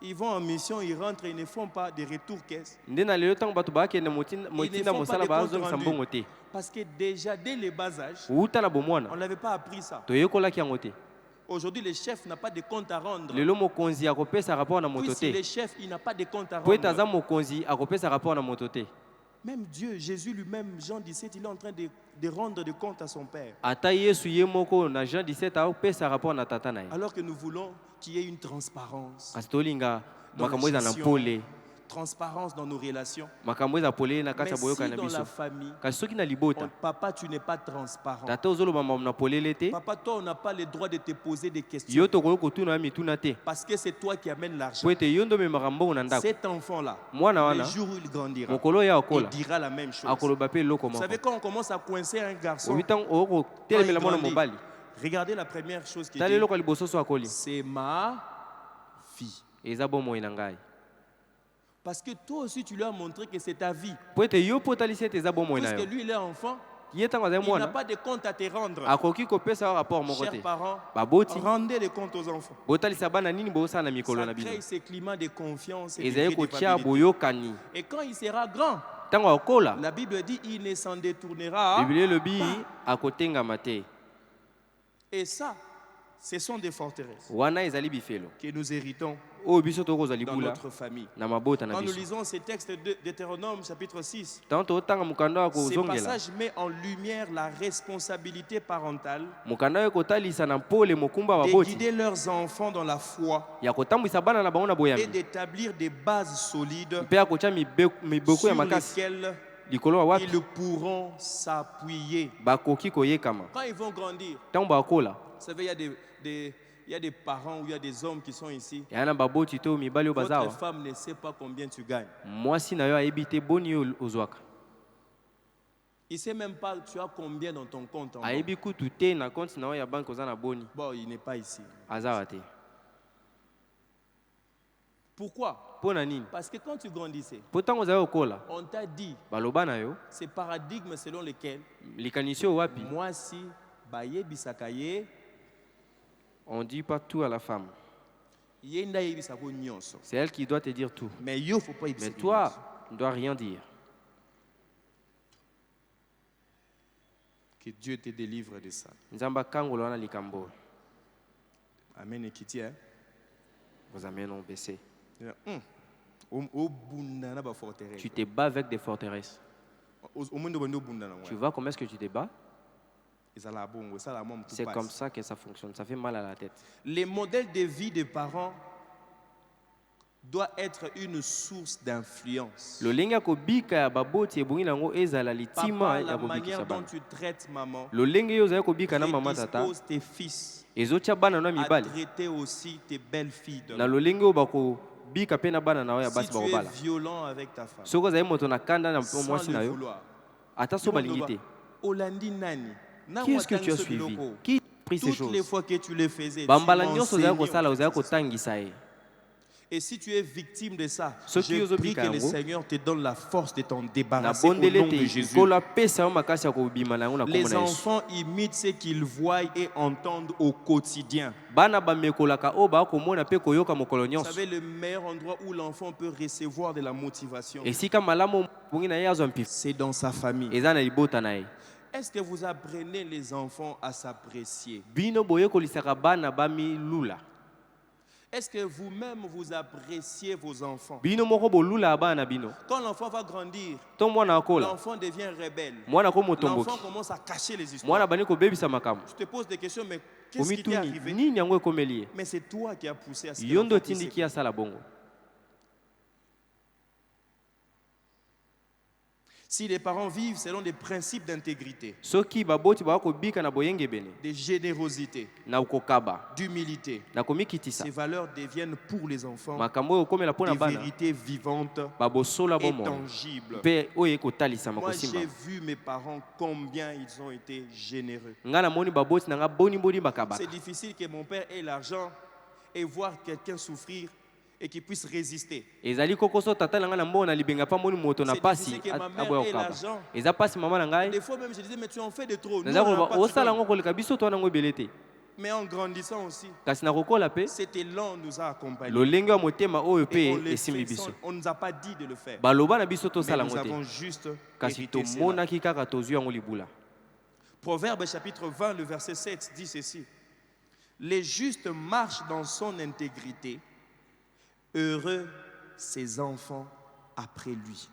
ils vont en mission, ils rentrent, ils ne font pas de retour caisse. Ils ne font pas de compte rendu. Parce que déjà, dès le bas âge, on n'avait pas appris ça. Aujourd'hui, le chef n'a pas de compte à rendre. Puisque le chef, il n'a pas de compte à rendre. Même Dieu, Jésus lui-même, Jean 17, il est en train de rendre des comptes à son Père. Alors que nous voulons qu'il y ait une transparence dans la gestion, transparence dans nos relations. Mais si dans la famille, papa, tu n'es pas transparent. Papa, toi, on n'a pas le droit de te poser des questions. Parce que c'est toi qui amènes l'argent. Cet enfant-là, le jour où il grandira, il dira la même chose. Vous savez, quand on commence à coincer un garçon, quand il grandit, regardez la première chose qu'il dit, c'est ma fille. Parce que toi aussi, tu lui as montré que c'est ta vie. Puisque lui, il est enfant, il n'a pas de compte à te rendre. Chers parents, rendez les comptes aux enfants. Ça crée ce climat de confiance et de redevabilité. Et quand il sera grand, la Bible dit il ne s'en détournera pas. Et ça, ce sont des forteresses que nous héritons dans notre famille. Quand nous lisons ces textes de Deutéronome chapitre 6, ce passage met en lumière la responsabilité parentale de guider leurs enfants dans la foi et d'établir des bases solides sur lesquelles ils pourront s'appuyer. Quand ils vont grandir, vous savez, il y a des parents ou il y a des hommes qui sont ici. Votre femme ne sait pas combien tu gagnes. Il ne sait même pas tu as combien dans ton compte en banque. Bon, il n'est pas ici. Pourquoi? Parce que quand tu grandissais, on t'a dit ces paradigmes selon lesquels moi si baye bisakaye, on ne dit pas tout à la femme. C'est elle qui doit te dire tout. Mais toi, tu ne dois rien dire. Que Dieu te délivre de ça. Amen. Vos amens ont baissé. Tu te bats avec des forteresses. Tu vois comment est-ce que tu te bats? C'est comme ça que ça fonctionne. Ça fait mal à la tête. Les modèles de vie des parents doit être une source d'influence. Papa, la manière dont tu traites maman, prédispose tes fils à traiter aussi tes belles filles. Si tu es violent avec ta femme, sans le vouloir, Olandi Nani, qui est-ce que tu as suivi? Qui a pris ces choses? Toutes les fois que tu les faisais, et si tu es victime de ça, je prie que le Seigneur te donne la force de t'en débarrasser au nom de Jésus. Les enfants imitent ce qu'ils voient et entendent au quotidien. Vous savez, le meilleur endroit où l'enfant peut recevoir de la motivation, c'est dans sa famille. Est-ce que vous apprenez les enfants à s'apprécier? Est-ce que vous-même vous appréciez vos enfants? Quand l'enfant va grandir, l'enfant devient rebelle. L'enfant commence à cacher les histoires. Je te pose des questions, mais qu'est-ce qui t'est arrivé? Mais c'est toi qui as poussé à ce que l'enfant puisse. Si les parents vivent selon des principes d'intégrité, de générosité, d'humilité, ces valeurs deviennent pour les enfants des vérités vivantes et tangibles. Moi, j'ai vu mes parents combien ils ont été généreux. C'est difficile que mon père ait l'argent et voir quelqu'un souffrir et qui puisse résister. C'est difficile que ma mère ait l'argent. Des fois même je disais, mais tu en fais de trop. Mais en grandissant aussi, cet élan nous a accompagnés. On ne nous a pas dit de le faire. Mais nous avons juste hérité cela. Proverbe chapitre 20, le verset 7 dit ceci. Les justes marchent dans son intégrité. Heureux ses enfants après lui.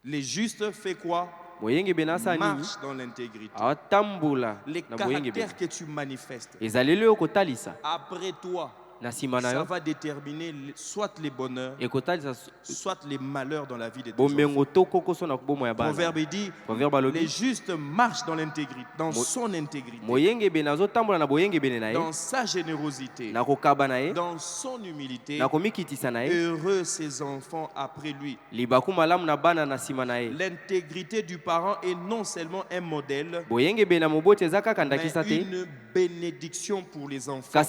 Les justes fait quoi? Marche dans l'intégrité. Les caractères que tu manifestes après toi, ça va déterminer soit les bonheurs, soit les malheurs dans la vie de tes enfants. Proverbe dit, les justes marchent dans l'intégrité, dans son intégrité, dans sa générosité, dans son humilité. Heureux ses enfants après lui. L'intégrité du parent est non seulement un modèle, mais une bénédiction pour les enfants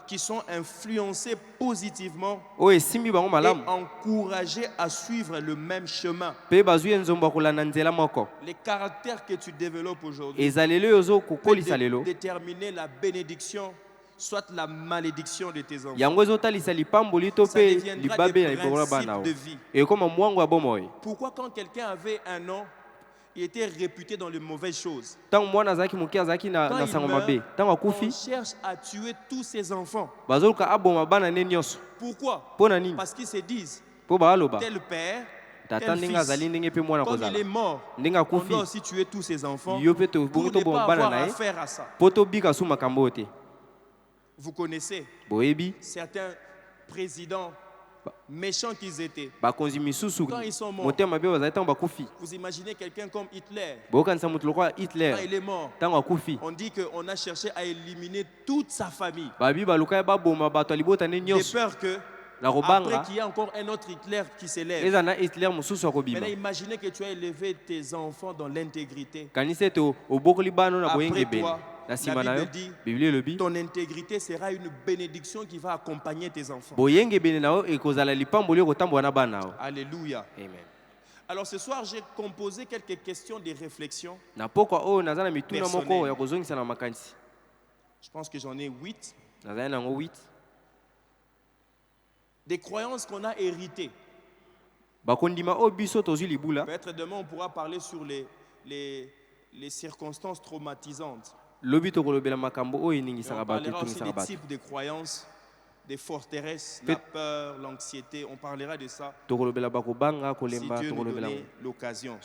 qui sont influencés positivement et encouragés à suivre le même chemin. Les caractères que tu développes aujourd'hui peuvent déterminer la bénédiction, soit la malédiction de tes enfants. Ça deviendra des principes de vie. Pourquoi quand quelqu'un avait un nom, il était réputé dans les mauvaises choses. Quand il meurt, on cherche à tuer tous ses enfants. Pourquoi? Parce qu'ils se disent, tel père, tel fils, comme il est mort, on doit aussi tuer tous ses enfants pour ne pas avoir affaire à ça. Vous connaissez certains présidents méchants qu'ils étaient. Quand ils sont morts, vous imaginez quelqu'un comme Hitler. Quand il est mort, on dit qu'on a cherché à éliminer toute sa famille. J'ai peur que après qu'il y ait encore un autre Hitler qui s'élève. Maintenant, imaginez que tu as élevé tes enfants dans l'intégrité. Après toi, la Bible dit, ton intégrité sera une bénédiction qui va accompagner tes enfants. Alléluia. Amen. Alors ce soir, j'ai composé quelques questions de réflexion. Je pense que j'en ai 8. Des croyances qu'on a héritées. Peut-être demain, on pourra parler sur les circonstances traumatisantes. On parlera aussi des types de croyances, des forteresses, la peur, l'anxiété. On parlera de ça si Dieu nous donne l'occasion.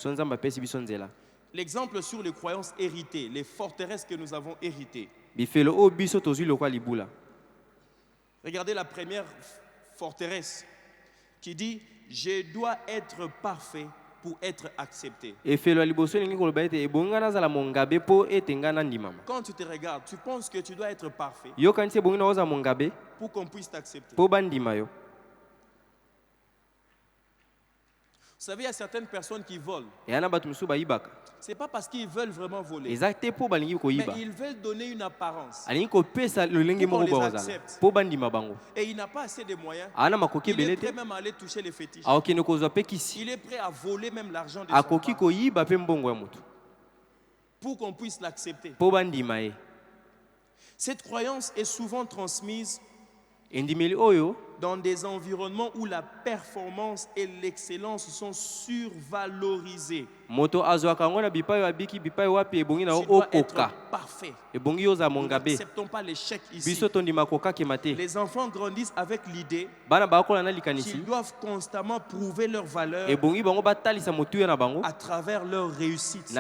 L'exemple sur les croyances héritées, les forteresses que nous avons héritées. Regardez la première forteresse qui dit « Je dois être parfait pour être accepté ». Quand tu te regardes, tu penses que tu dois être parfait pour qu'on puisse t'accepter. Vous savez, il y a certaines personnes qui volent. Ce n'est pas parce qu'ils veulent vraiment voler, mais ils veulent donner une apparence pour qu'on les accepte. Et il n'a pas assez de moyens. Il est prêt même à aller toucher les fétiches. Il est prêt à voler même l'argent de son parent pour qu'on puisse l'accepter. Cette croyance est souvent transmise dans des environnements où la performance et l'excellence sont survalorisées. Tu dois être parfait. Nous n'acceptons pas l'échec ici. Les enfants grandissent avec l'idée qu'ils doivent constamment prouver leur valeur à travers leur réussite.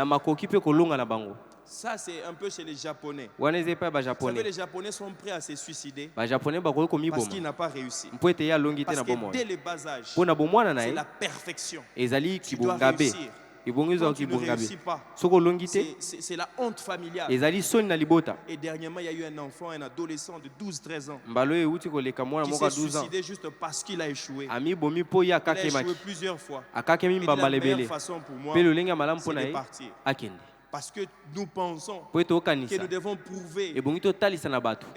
Ça, c'est un peu chez les Japonais. Vous savez, les Japonais sont prêts à se suicider parce qu'ils n'ont pas réussi. Parce que dès le bas âge, c'est la perfection. Tu dois réussir. Quand tu ne réussis pas, c'est la honte familiale. Et dernièrement, il y a eu un enfant, un adolescent de 12-13 ans qui s'est suicidé juste parce qu'il a échoué. Il a échoué plusieurs fois. Et de la meilleure façon pour moi, c'est de partir. Parce que nous pensons que nous devons prouver. Et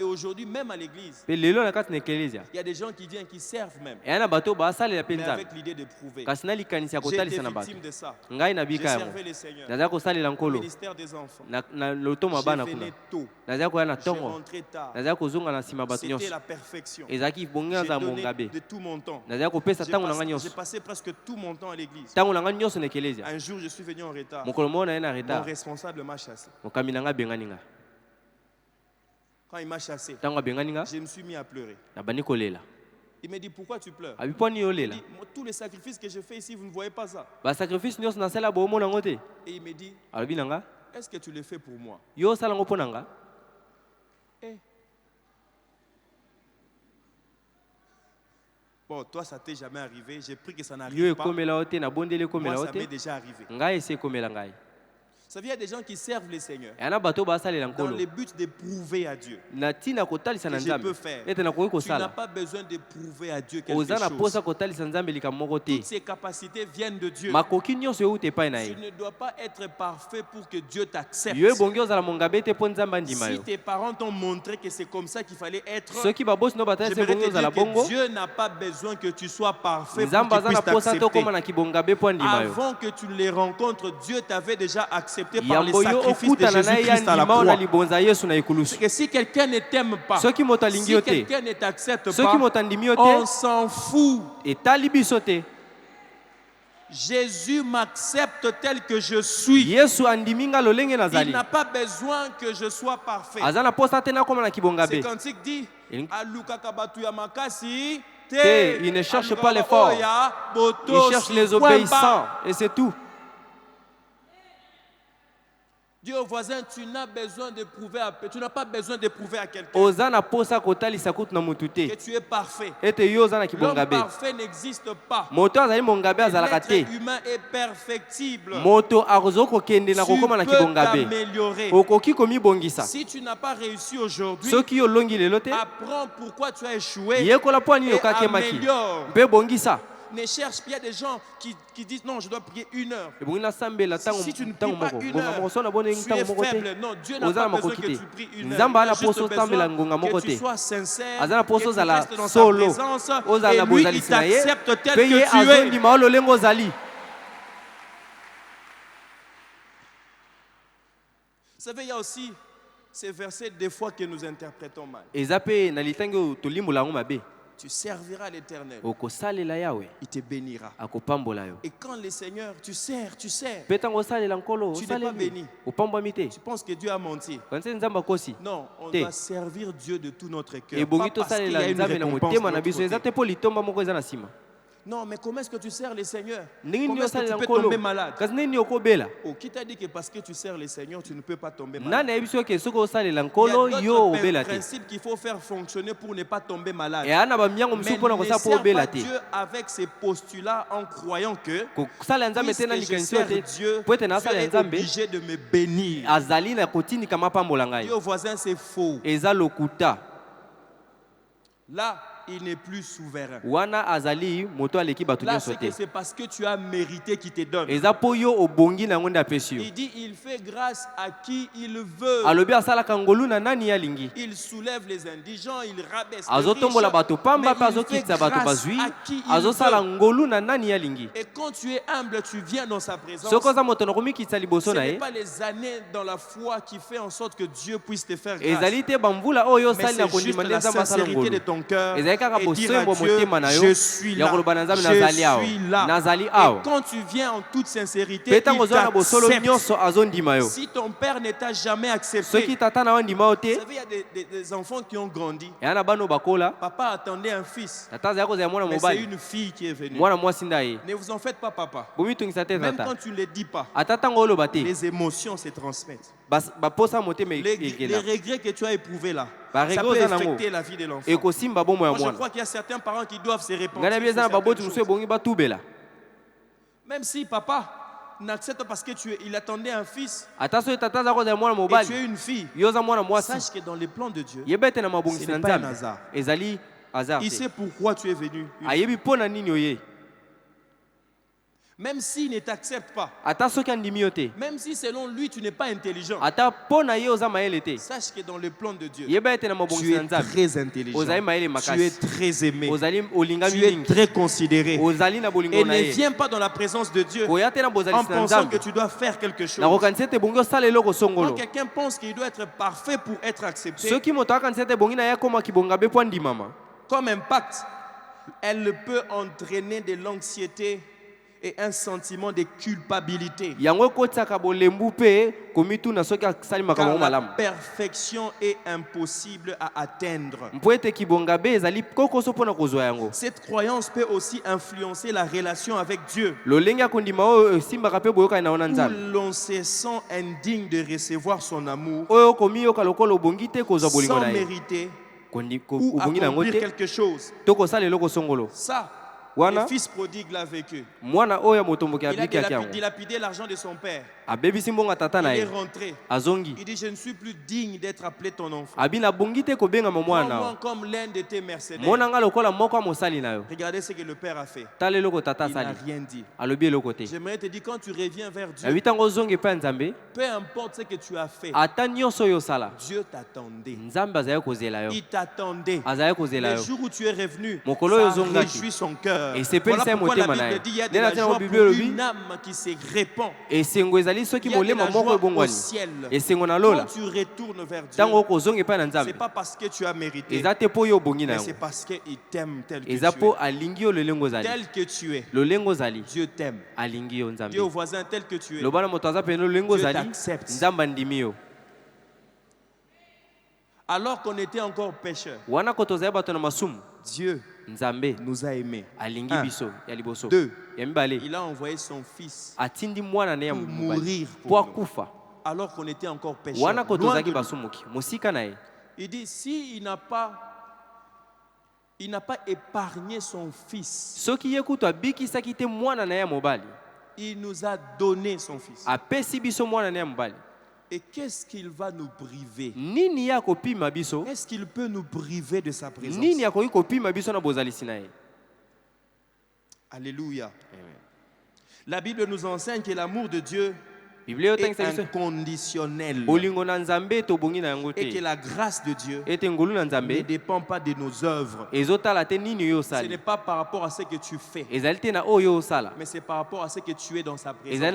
aujourd'hui, même à l'église, il y a des gens qui viennent, qui servent même. Mais avec l'idée de prouver. J'ai été victime de ça. J'ai servi les seigneurs. Au ministère des enfants. Je venais tôt. Je rentrais tard. C'était la perfection. J'ai donné de tout mon temps. J'ai passé presque tout mon temps à l'église. Un jour, je suis venu en retard. Mon responsable m'a chassé. Quand il m'a chassé, je me suis mis à pleurer. Il m'a dit, pourquoi tu pleures? Il dit, tous les sacrifices que je fais ici, vous ne voyez pas ça. Et il me dit, est-ce que tu le fais pour moi? Bon, toi, ça t'est jamais arrivé. J'ai pris que ça n'arrive pas. Moi, ça m'est déjà arrivé. Vous savez, il y a des gens qui servent les seigneurs dans le but de prouver à Dieu que je peux faire. Tu n'as pas besoin de prouver à Dieu quelque chose. Toutes ces capacités viennent de Dieu. Tu ne dois pas être parfait pour que Dieu t'accepte. Si tes parents t'ont montré que c'est comme ça qu'il fallait être, j'aimerais te dire que Dieu n'a pas besoin que tu sois parfait pour qu'il puisse t'accepter. Avant que tu les rencontres, Dieu t'avait déjà accepté par les sacrifices de Jésus-Christ à la croix. Et si quelqu'un ne t'aime pas, si quelqu'un ne t'accepte pas, on s'en fout. Jésus m'accepte tel que je suis. Il n'a pas besoin que je sois parfait. C'est cantique dit, il ne cherche pas les forts, il cherche les obéissants et c'est tout. Dis au voisin, tu n'as pas besoin de prouver à quelqu'un que tu es parfait. L'homme parfait n'existe pas. L'être humain est perfectible. Tu peux t'améliorer. Si tu n'as pas réussi aujourd'hui, apprends pourquoi tu as échoué et améliore. Ne cherche pas, il y a des gens qui disent non, je dois prier 1 heure. Si tu ne pries pas 1 heure, tu es faible. Non, Dieu n'a pas besoin que tu pries 1 heure. Il a juste besoin que tu sois sincère, que tu restes dans sa présence et lui, il t'accepte tel que tu es. Vous savez, il y a aussi ces versets des fois que nous interprétons mal. Tu serviras l'Éternel. Il te bénira. Et quand le Seigneur, tu sers. Tu n'es pas béni. Tu penses que Dieu a menti. Non, on doit servir Dieu de tout notre cœur. Pas parce qu'il y a une récompense de notre côté. Non, mais comment est-ce que tu sers les seigneurs? Comment est-ce que tu peux tomber malade? Oh, qui t'a dit que parce que tu sers les seigneurs, tu ne peux pas tomber malade? Il y a d'autres principes qu'il faut faire fonctionner pour ne pas tomber malade. Mais ne sers pas Dieu avec ces postulats en croyant que puisque je sers Dieu, Dieu est obligé de me bénir. Dis au voisin, c'est faux. Là, il n'est plus souverain. Là, c'est parce que tu as mérité qu'il te donne. Il dit, il fait grâce à qui il veut. Il soulève les indigents, il rabaisse les riches, mais il fait grâce à qui il veut. Et quand tu es humble, tu viens dans sa présence. Ce n'est pas les années dans la foi qui fait en sorte que Dieu puisse te faire grâce. Mais c'est juste la sincérité de ton cœur. Et dire à Dieu, je suis là, Et quand tu viens en toute sincérité, il t'accepte. Si ton père ne t'a jamais accepté, vous savez, il y a des enfants qui ont grandi. Papa attendait un fils, mais c'est une fille qui est venue. Ne vous en faites pas, papa. Même quand tu ne le dis pas, les émotions se transmettent. Les regrets que tu as éprouvés là, ça peut affecter la vie de l'enfant. Moi, je crois qu'il y a certains parents qui doivent se repentir. Même si papa n'accepte pas parce qu'il attendait un fils et tu es une fille, sache que dans les plans de Dieu, ce n'est pas un hasard. Il sait pourquoi tu es venu. Même s'il ne t'accepte pas, même si selon lui tu n'es pas intelligent, sache que dans le plan de Dieu, tu es très intelligent, tu es très aimé, tu es très considéré. Et ne viens pas dans la présence de Dieu en pensant que tu dois faire quelque chose. Quand quelqu'un pense qu'il doit être parfait pour être accepté, comme impact, elle peut entraîner de l'anxiété et un sentiment de culpabilité. Car la perfection est impossible à atteindre. Cette croyance peut aussi influencer la relation avec Dieu, où l'on se sent indigne de recevoir son amour sans mériter ou accomplir quelque chose. Ça, le fils prodigue l'a vécu. Il a dilapidé l'argent de son père. Il est rentré. Il dit, je ne suis plus digne d'être appelé ton enfant. Prends-moi comme l'un de tes mercenaires. Regardez ce que le père a fait. Il n'a rien dit. J'aimerais te dire, quand tu reviens vers Dieu, peu importe ce que tu as fait, Dieu t'attendait. Il t'attendait. Le jour où tu es revenu, ça réjouit son cœur. Voilà pourquoi la Bible dit, il y a de la joie pour une âme qui se répand. Il y a de la joie au ciel. Quand tu retournes vers Dieu, ce n'est pas parce que tu as mérité, mais c'est parce qu'il t'aime tel que tu es. Dieu t'aime. Dis au voisin tel que tu es. Dieu t'accepte. Alors qu'on était encore pécheurs, Dieu nous a aimés. 2. Il a envoyé son fils pour mourir pour nous. Alors qu'on était encore pécheurs, loin de lui. Il dit, s'il n'a pas épargné son fils, il nous a donné son fils. Et qu'est-ce qu'il va nous priver? Est-ce qu'il peut nous priver de sa présence? Alléluia. La Bible nous enseigne que l'amour de Dieu est inconditionnel et que la grâce de Dieu ne dépend pas de nos œuvres. Ce n'est pas par rapport à ce que tu fais, mais c'est par rapport à ce que tu es dans sa présence. Tu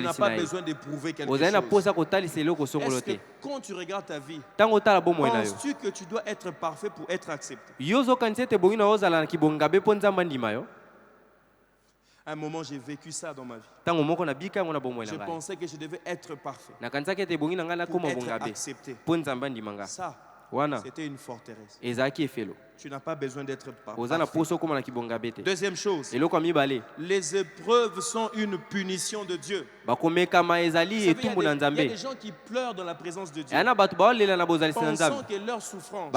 n'as pas besoin de prouver quelque chose. Est-ce que quand tu regardes ta vie, penses-tu que tu dois être parfait pour être accepté? À un moment, j'ai vécu ça dans ma vie. Je pensais que je devais être parfait pour être accepté. Ça, c'était une forteresse. Tu n'as pas besoin d'être parfait. Deuxième chose, les épreuves sont une punition de Dieu. Vous savez, il y a des gens qui pleurent dans la présence de Dieu, pensant que leur souffrance,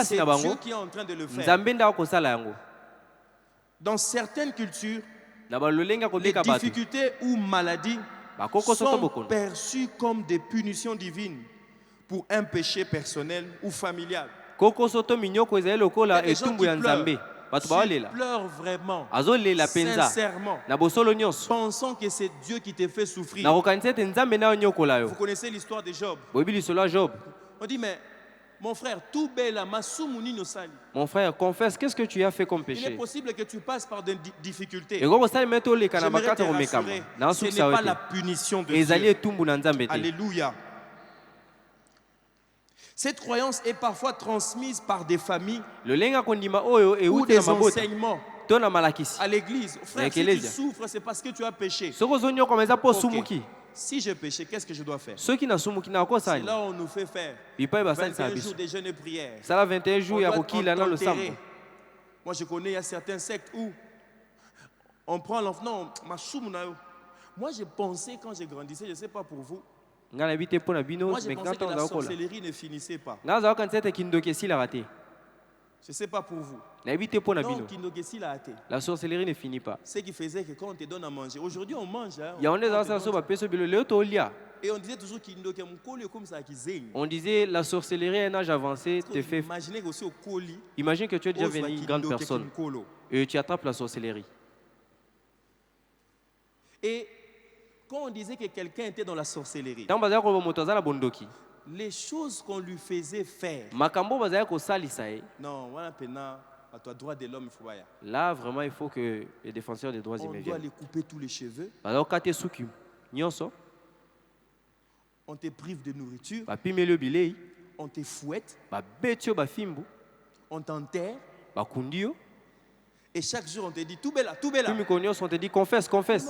c'est Dieu qui est en train de le faire. Dans certaines cultures, les difficultés ou maladies sont perçues comme des punitions divines pour un péché personnel ou familial. Il y a des gens qui pleurent vraiment, sincèrement, pensant que c'est Dieu qui te fait souffrir. Vous connaissez l'histoire de Job. On dit, mais mon frère, tout bel mon frère, confesse, qu'est-ce que tu as fait comme péché? Il est possible que tu passes par des difficultés. J'aimerais te rassurer, ce n'est pas la punition de Dieu. Alléluia. Cette croyance est parfois transmise par des familles ou des enseignements à l'église. Frère, si tu souffres, c'est parce que tu as péché. Okay. Si je péché, qu'est-ce que je dois faire? C'est là où on nous fait faire 21 jours de jeûne et prière. Moi, je connais, il y a certains sectes où on prend l'enfant. Moi, j'ai pensé quand j'ai grandissé, je ne sais pas pour vous. Moi, j'ai pensé que la sorcellerie ne finissait pas. Je ne sais pas pour vous. Non, la sorcellerie ne finit pas. Ce qui faisait que quand on te donne à manger, aujourd'hui on mange. Hein, et on disait toujours on disait la sorcellerie à un âge avancé te fait. Imagine que tu es déjà devenu une grande personne et tu attrapes la sorcellerie. Et quand on disait que quelqu'un était dans la sorcellerie, les choses qu'on lui faisait faire, non, à toi, droit de l'homme, là, vraiment, il faut que les défenseurs des droits humains viennent. On doit lui couper tous les cheveux. On te prive de nourriture. On te fouette. On t'enterre. Et chaque jour, on te dit tout bella, tout bella. On te dit confesse, confesse.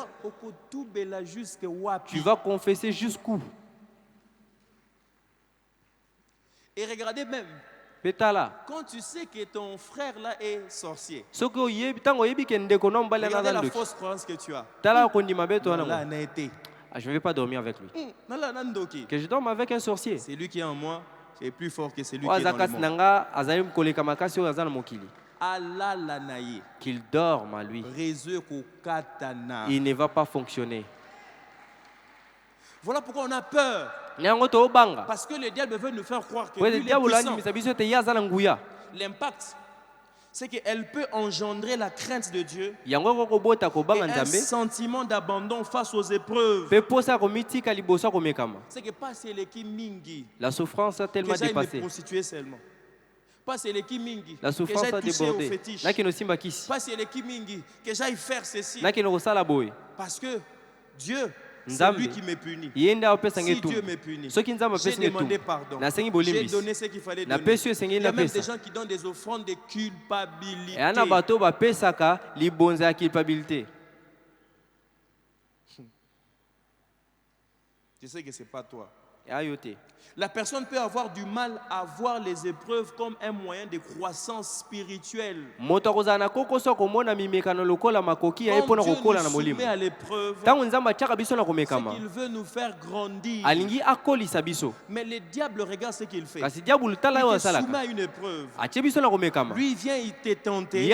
Tu vas confesser jusqu'où? Et regardez même. Quand tu sais que ton frère là est sorcier, regardez la fausse croyance que tu as. Je ne vais pas dormir avec lui. Que je dorme avec un sorcier. C'est lui qui est en moi, est plus fort que celui qui est dans le monde. Qu'il dorme à lui. Il ne va pas fonctionner. Voilà pourquoi on a peur. Parce que le diable veut nous faire croire que lui est puissant. L'impact, c'est qu'elle peut engendrer la crainte de Dieu et un sentiment d'abandon face aux épreuves. C'est que pas c'est l'équipe mingi. La souffrance a tellement dépassé. Pas c'est l'équipe mingi. La souffrance a débordé. Pas c'est l'équipe mingi que j'aille faire ceci. Parce que Dieu, c'est lui qui me punit. Si Dieu me punit, j'ai demandé pardon. J'ai donné ce qu'il fallait donner. Il y a même des gens qui donnent des offrandes de culpabilité. Je sais que ce n'est pas toi. La personne peut avoir du mal à voir les épreuves comme un moyen de croissance spirituelle. Quand Dieu nous soumet à l'épreuve, c'est qu'il veut nous faire grandir. Mais le diable regarde ce qu'il fait. Il te soumet à une épreuve. Lui, il vient, il te tenter.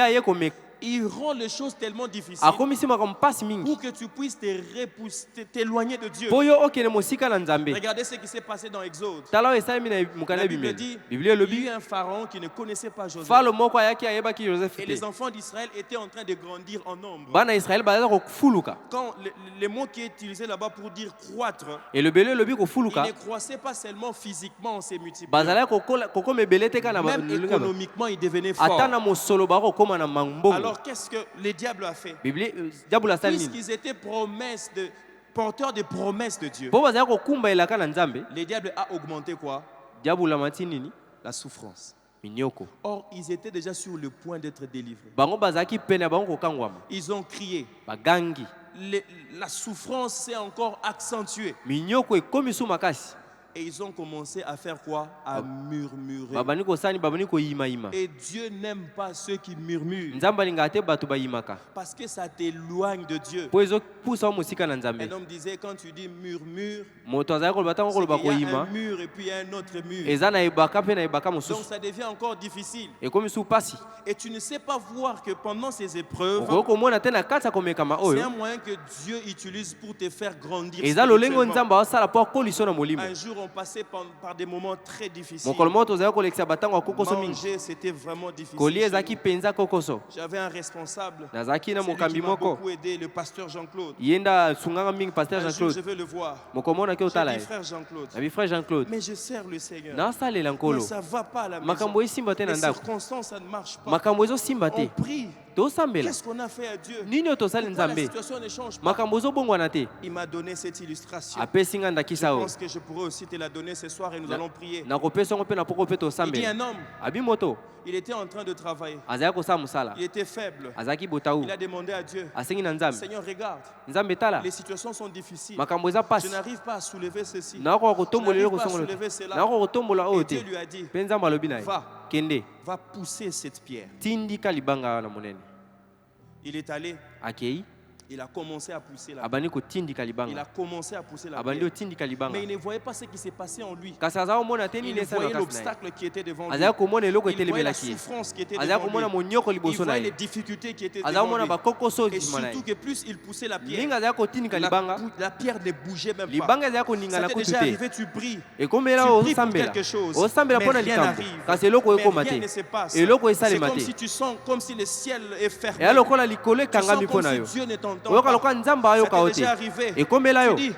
Il rend les choses tellement difficiles pour que tu puisses t'éloigner de Dieu. Regardez ce qui s'est passé dans Exode. La Bible dit qu'il y a eu un pharaon qui ne connaissait pas Joseph. Et les enfants d'Israël étaient en train de grandir en nombre. Quand le mot qui est utilisé là-bas pour dire croître, il ne croissait pas seulement physiquement en se multipliant. Même économiquement, il devenait fort. Alors, qu'est-ce que le diable a fait? Puisqu'ils étaient porteurs de promesses de Dieu, le diable a augmenté quoi? La souffrance. Or, ils étaient déjà sur le point d'être délivrés. Ils ont crié. La souffrance s'est encore accentuée. Et ils ont commencé à faire quoi? À murmurer. Et Dieu n'aime pas ceux qui murmurent. Parce que ça t'éloigne de Dieu. Un homme disait, quand tu dis murmure, c'est qu'il y a un mur et puis il y a un autre mur. Donc ça devient encore difficile. Et tu ne sais pas voir que pendant ces épreuves, c'est un moyen que Dieu utilise pour te faire grandir spirituellement. Un jour, on passait par des moments très difficiles. Manger, c'était vraiment difficile. J'avais un responsable. C'est lui qui m'a beaucoup aidé, le pasteur Jean-Claude. Un jour, je vais le voir. J'ai dit, frère Jean-Claude, mais je sers le Seigneur. Mais ça ne va pas à la maison. Les circonstances, ça ne marche pas. On prie. Qu'est-ce qu'on a fait à Dieu? Pourquoi la situation ne change pas? Il m'a donné cette illustration. Je pense que je pourrais aussi te la donner ce soir et nous allons prier. Il dit un homme, il était en train de travailler. Il était faible. Il a demandé à Dieu, Seigneur, regarde, les situations sont difficiles. Je n'arrive pas à soulever ceci. Je n'arrive pas à soulever cela. Et Dieu lui a dit, va pousser cette pierre. Il est allé. Il a commencé à pousser la pierre. Il a commencé à pousser la pierre. Mais il ne voyait pas ce qui s'est passé en lui. Il voyait l'obstacle qui était devant lui. Il voyait la souffrance qui était devant lui. Il voyait les difficultés qui étaient devant lui. Et surtout que plus il poussait la pierre, la pierre ne bougeait même pas. Ça t'est déjà arrivé, tu pries. Tu pries pour quelque chose, mais rien n'arrive. Mais rien ne se passe. C'est comme si tu sens comme si le ciel est fermé. Tu sens comme si Dieu ne t'entend t'entends pas. Ça t'est déjà arrivé. Tu dis,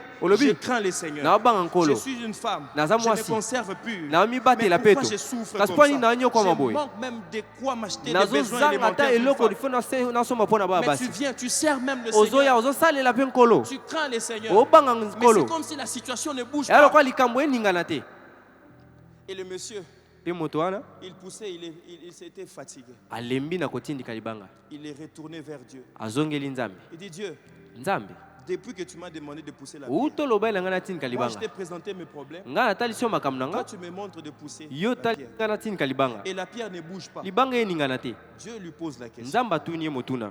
je crains les seigneurs. Je suis une femme. Je ne conserve plus. Mais pourquoi je souffre comme ça? Je manque même de quoi m'acheter des besoins élémentaires d'une femme. Mais tu viens, tu sers même le Seigneur. Tu crains les seigneurs. Mais c'est comme si la situation ne bouge pas. Et le monsieur, il poussait, il s'était fatigué. Il est retourné vers Dieu. Il dit, Dieu, depuis que tu m'as demandé de pousser la pierre, moi je t'ai présenté mes problèmes. Toi tu me montres de pousser la pierre. Et la pierre ne bouge pas. Dieu lui pose la question.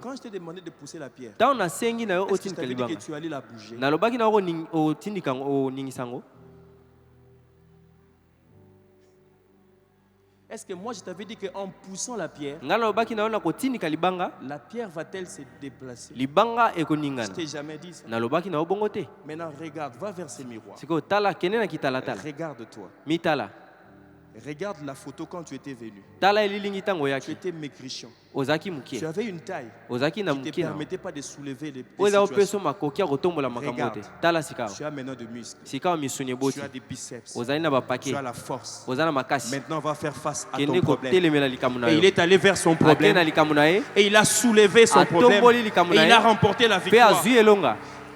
Quand je t'ai demandé de pousser la pierre, est-ce que je t'avais dit que tu allais la bouger? Est-ce que moi je t'avais dit qu'en poussant la pierre, la pierre va-t-elle se déplacer? Je t'ai jamais dit ça. Maintenant regarde, va vers ces miroirs. Regarde-toi. Regarde la photo quand tu étais venu. Tu étais maigrichon. Tu avais une taille qui ne te permettait pas de soulever les situations. Regarde, tu as maintenant de muscles. Tu as des biceps. Tu as la force. Maintenant, va faire face à ton problème. Et il est allé vers son problème. Et il a soulevé son problème. Et il a remporté la victoire.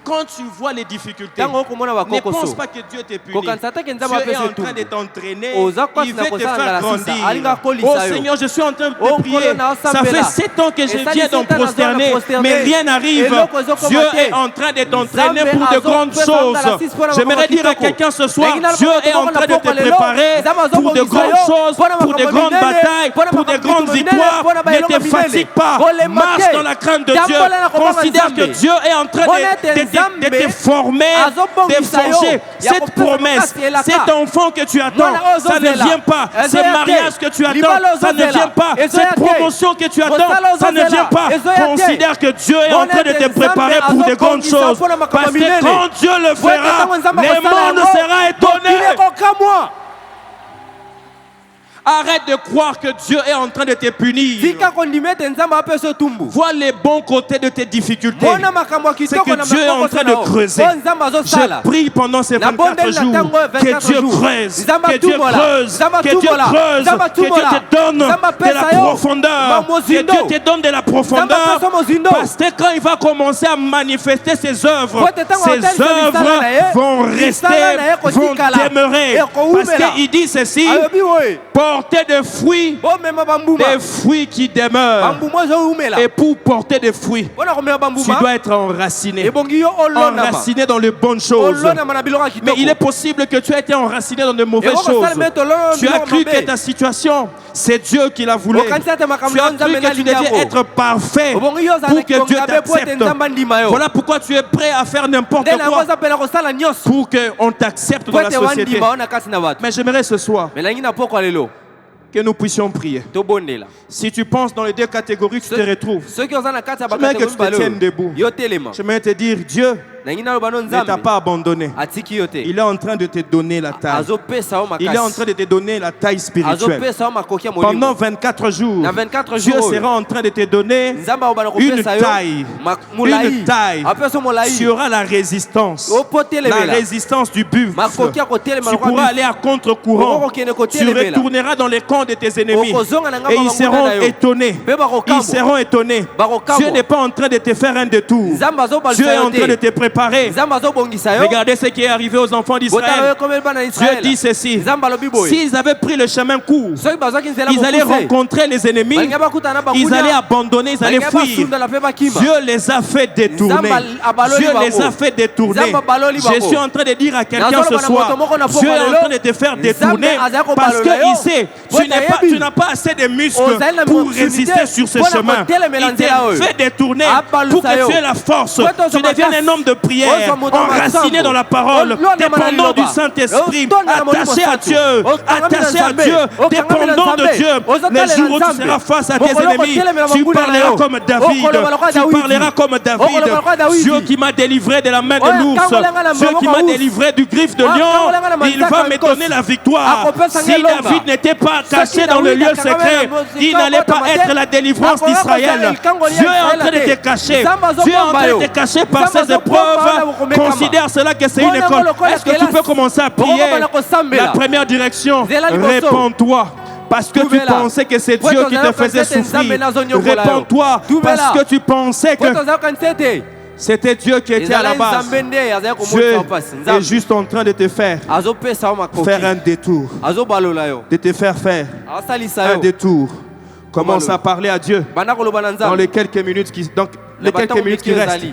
Quand tu vois les difficultés, ne pense pas que Dieu t'est puni. Dieu est en train de t'entraîner. Il veut te faire grandir. Oh Seigneur, je suis en train de te prier. Ça fait 7 ans que je viens d'en prosterner, mais rien n'arrive. Dieu est en train de t'entraîner pour de grandes choses. J'aimerais dire à quelqu'un ce soir, Dieu est en train de te préparer pour de grandes choses, pour de grandes batailles, pour de grandes victoires. Ne te fatigue pas. Marche dans la crainte de Dieu. Considère que Dieu est en train de te former, de forger cette promesse, cet enfant que tu attends, ça ne vient pas. Ce mariage que tu attends, ça ne vient pas. Cette promotion que tu attends, ça ne vient pas. Considère que Dieu est en train de te préparer pour de grandes choses. Parce que quand Dieu le fera, le monde sera étonné. Arrête de croire que Dieu est en train de te punir. Vois les bons côtés de tes difficultés. C'est que Dieu est en train de creuser. Je prie pendant ces 24 jours que Dieu creuse, que Dieu creuse, que Dieu creuse, que Dieu te donne de la profondeur, que Dieu te donne de la profondeur. Parce que quand il va commencer à manifester ses œuvres vont rester, vont demeurer. Parce qu'il dit ceci, porter des fruits qui demeurent. Et pour porter des fruits, tu dois être enraciné. Enraciné dans les bonnes choses. Mais il est possible que tu aies été enraciné dans de mauvaises choses. Tu as cru que ta situation, c'est Dieu qui l'a voulu. Tu as cru que tu devais être parfait pour que Dieu t'accepte. Voilà pourquoi tu es prêt à faire n'importe quoi pour qu'on t'accepte dans la société. Mais j'aimerais ce soir que nous puissions prier. Si tu penses dans les deux catégories, tu te retrouves. J'aimerais que tu te tiennes debout. J'aimerais te dire, Dieu ne t'a pas abandonné. Il est en train de te donner la taille. Il est en train de te donner la taille spirituelle. Pendant 24 jours, Dieu sera en train de te donner une taille. Une taille. Tu auras la résistance. La résistance du buffle. Tu pourras aller à contre-courant. Tu retourneras dans les camps de tes ennemis. Et ils seront étonnés. Ils seront étonnés. Dieu n'est pas en train de te faire un détour. Dieu est en train de te préparer. Regardez ce qui est arrivé aux enfants d'Israël. Dieu dit ceci. S'ils avaient pris le chemin court, ils allaient rencontrer les ennemis. Ils allaient abandonner, ils allaient fuir. Dieu les a fait détourner. Dieu les a fait détourner. Je suis en train de dire à quelqu'un ce soir, Dieu est en train de te faire détourner parce qu'il sait, tu n'as pas assez de muscles pour résister sur ce chemin. Il te fait détourner pour que tu aies la force. Tu deviennes un homme de prière, enraciné dans la parole, dépendant du Saint-Esprit, attaché à Dieu, dépendant de Dieu. Les jours où tu seras face à tes ennemis, tu parleras comme David. Tu parleras comme David. Dieu qui m'a délivré de la main de l'ours, Dieu qui m'a délivré du griffe de lion, il va me donner la victoire. Si David n'était pas caché dans le lieu secret, il n'allait pas être la délivrance d'Israël. Dieu est en train de te cacher. Dieu est en train de te cacher par ses épreuves. Considère cela que c'est une école. Est-ce que tu peux commencer à prier? La première direction, réponds-toi. Parce que tu pensais que c'est Dieu qui te faisait souffrir. Réponds-toi parce que tu pensais que c'était Dieu qui était à la base. Dieu est juste en train de te faire un détour. De te faire faire un détour. Commence à parler à Dieu dans les quelques minutes qui restent.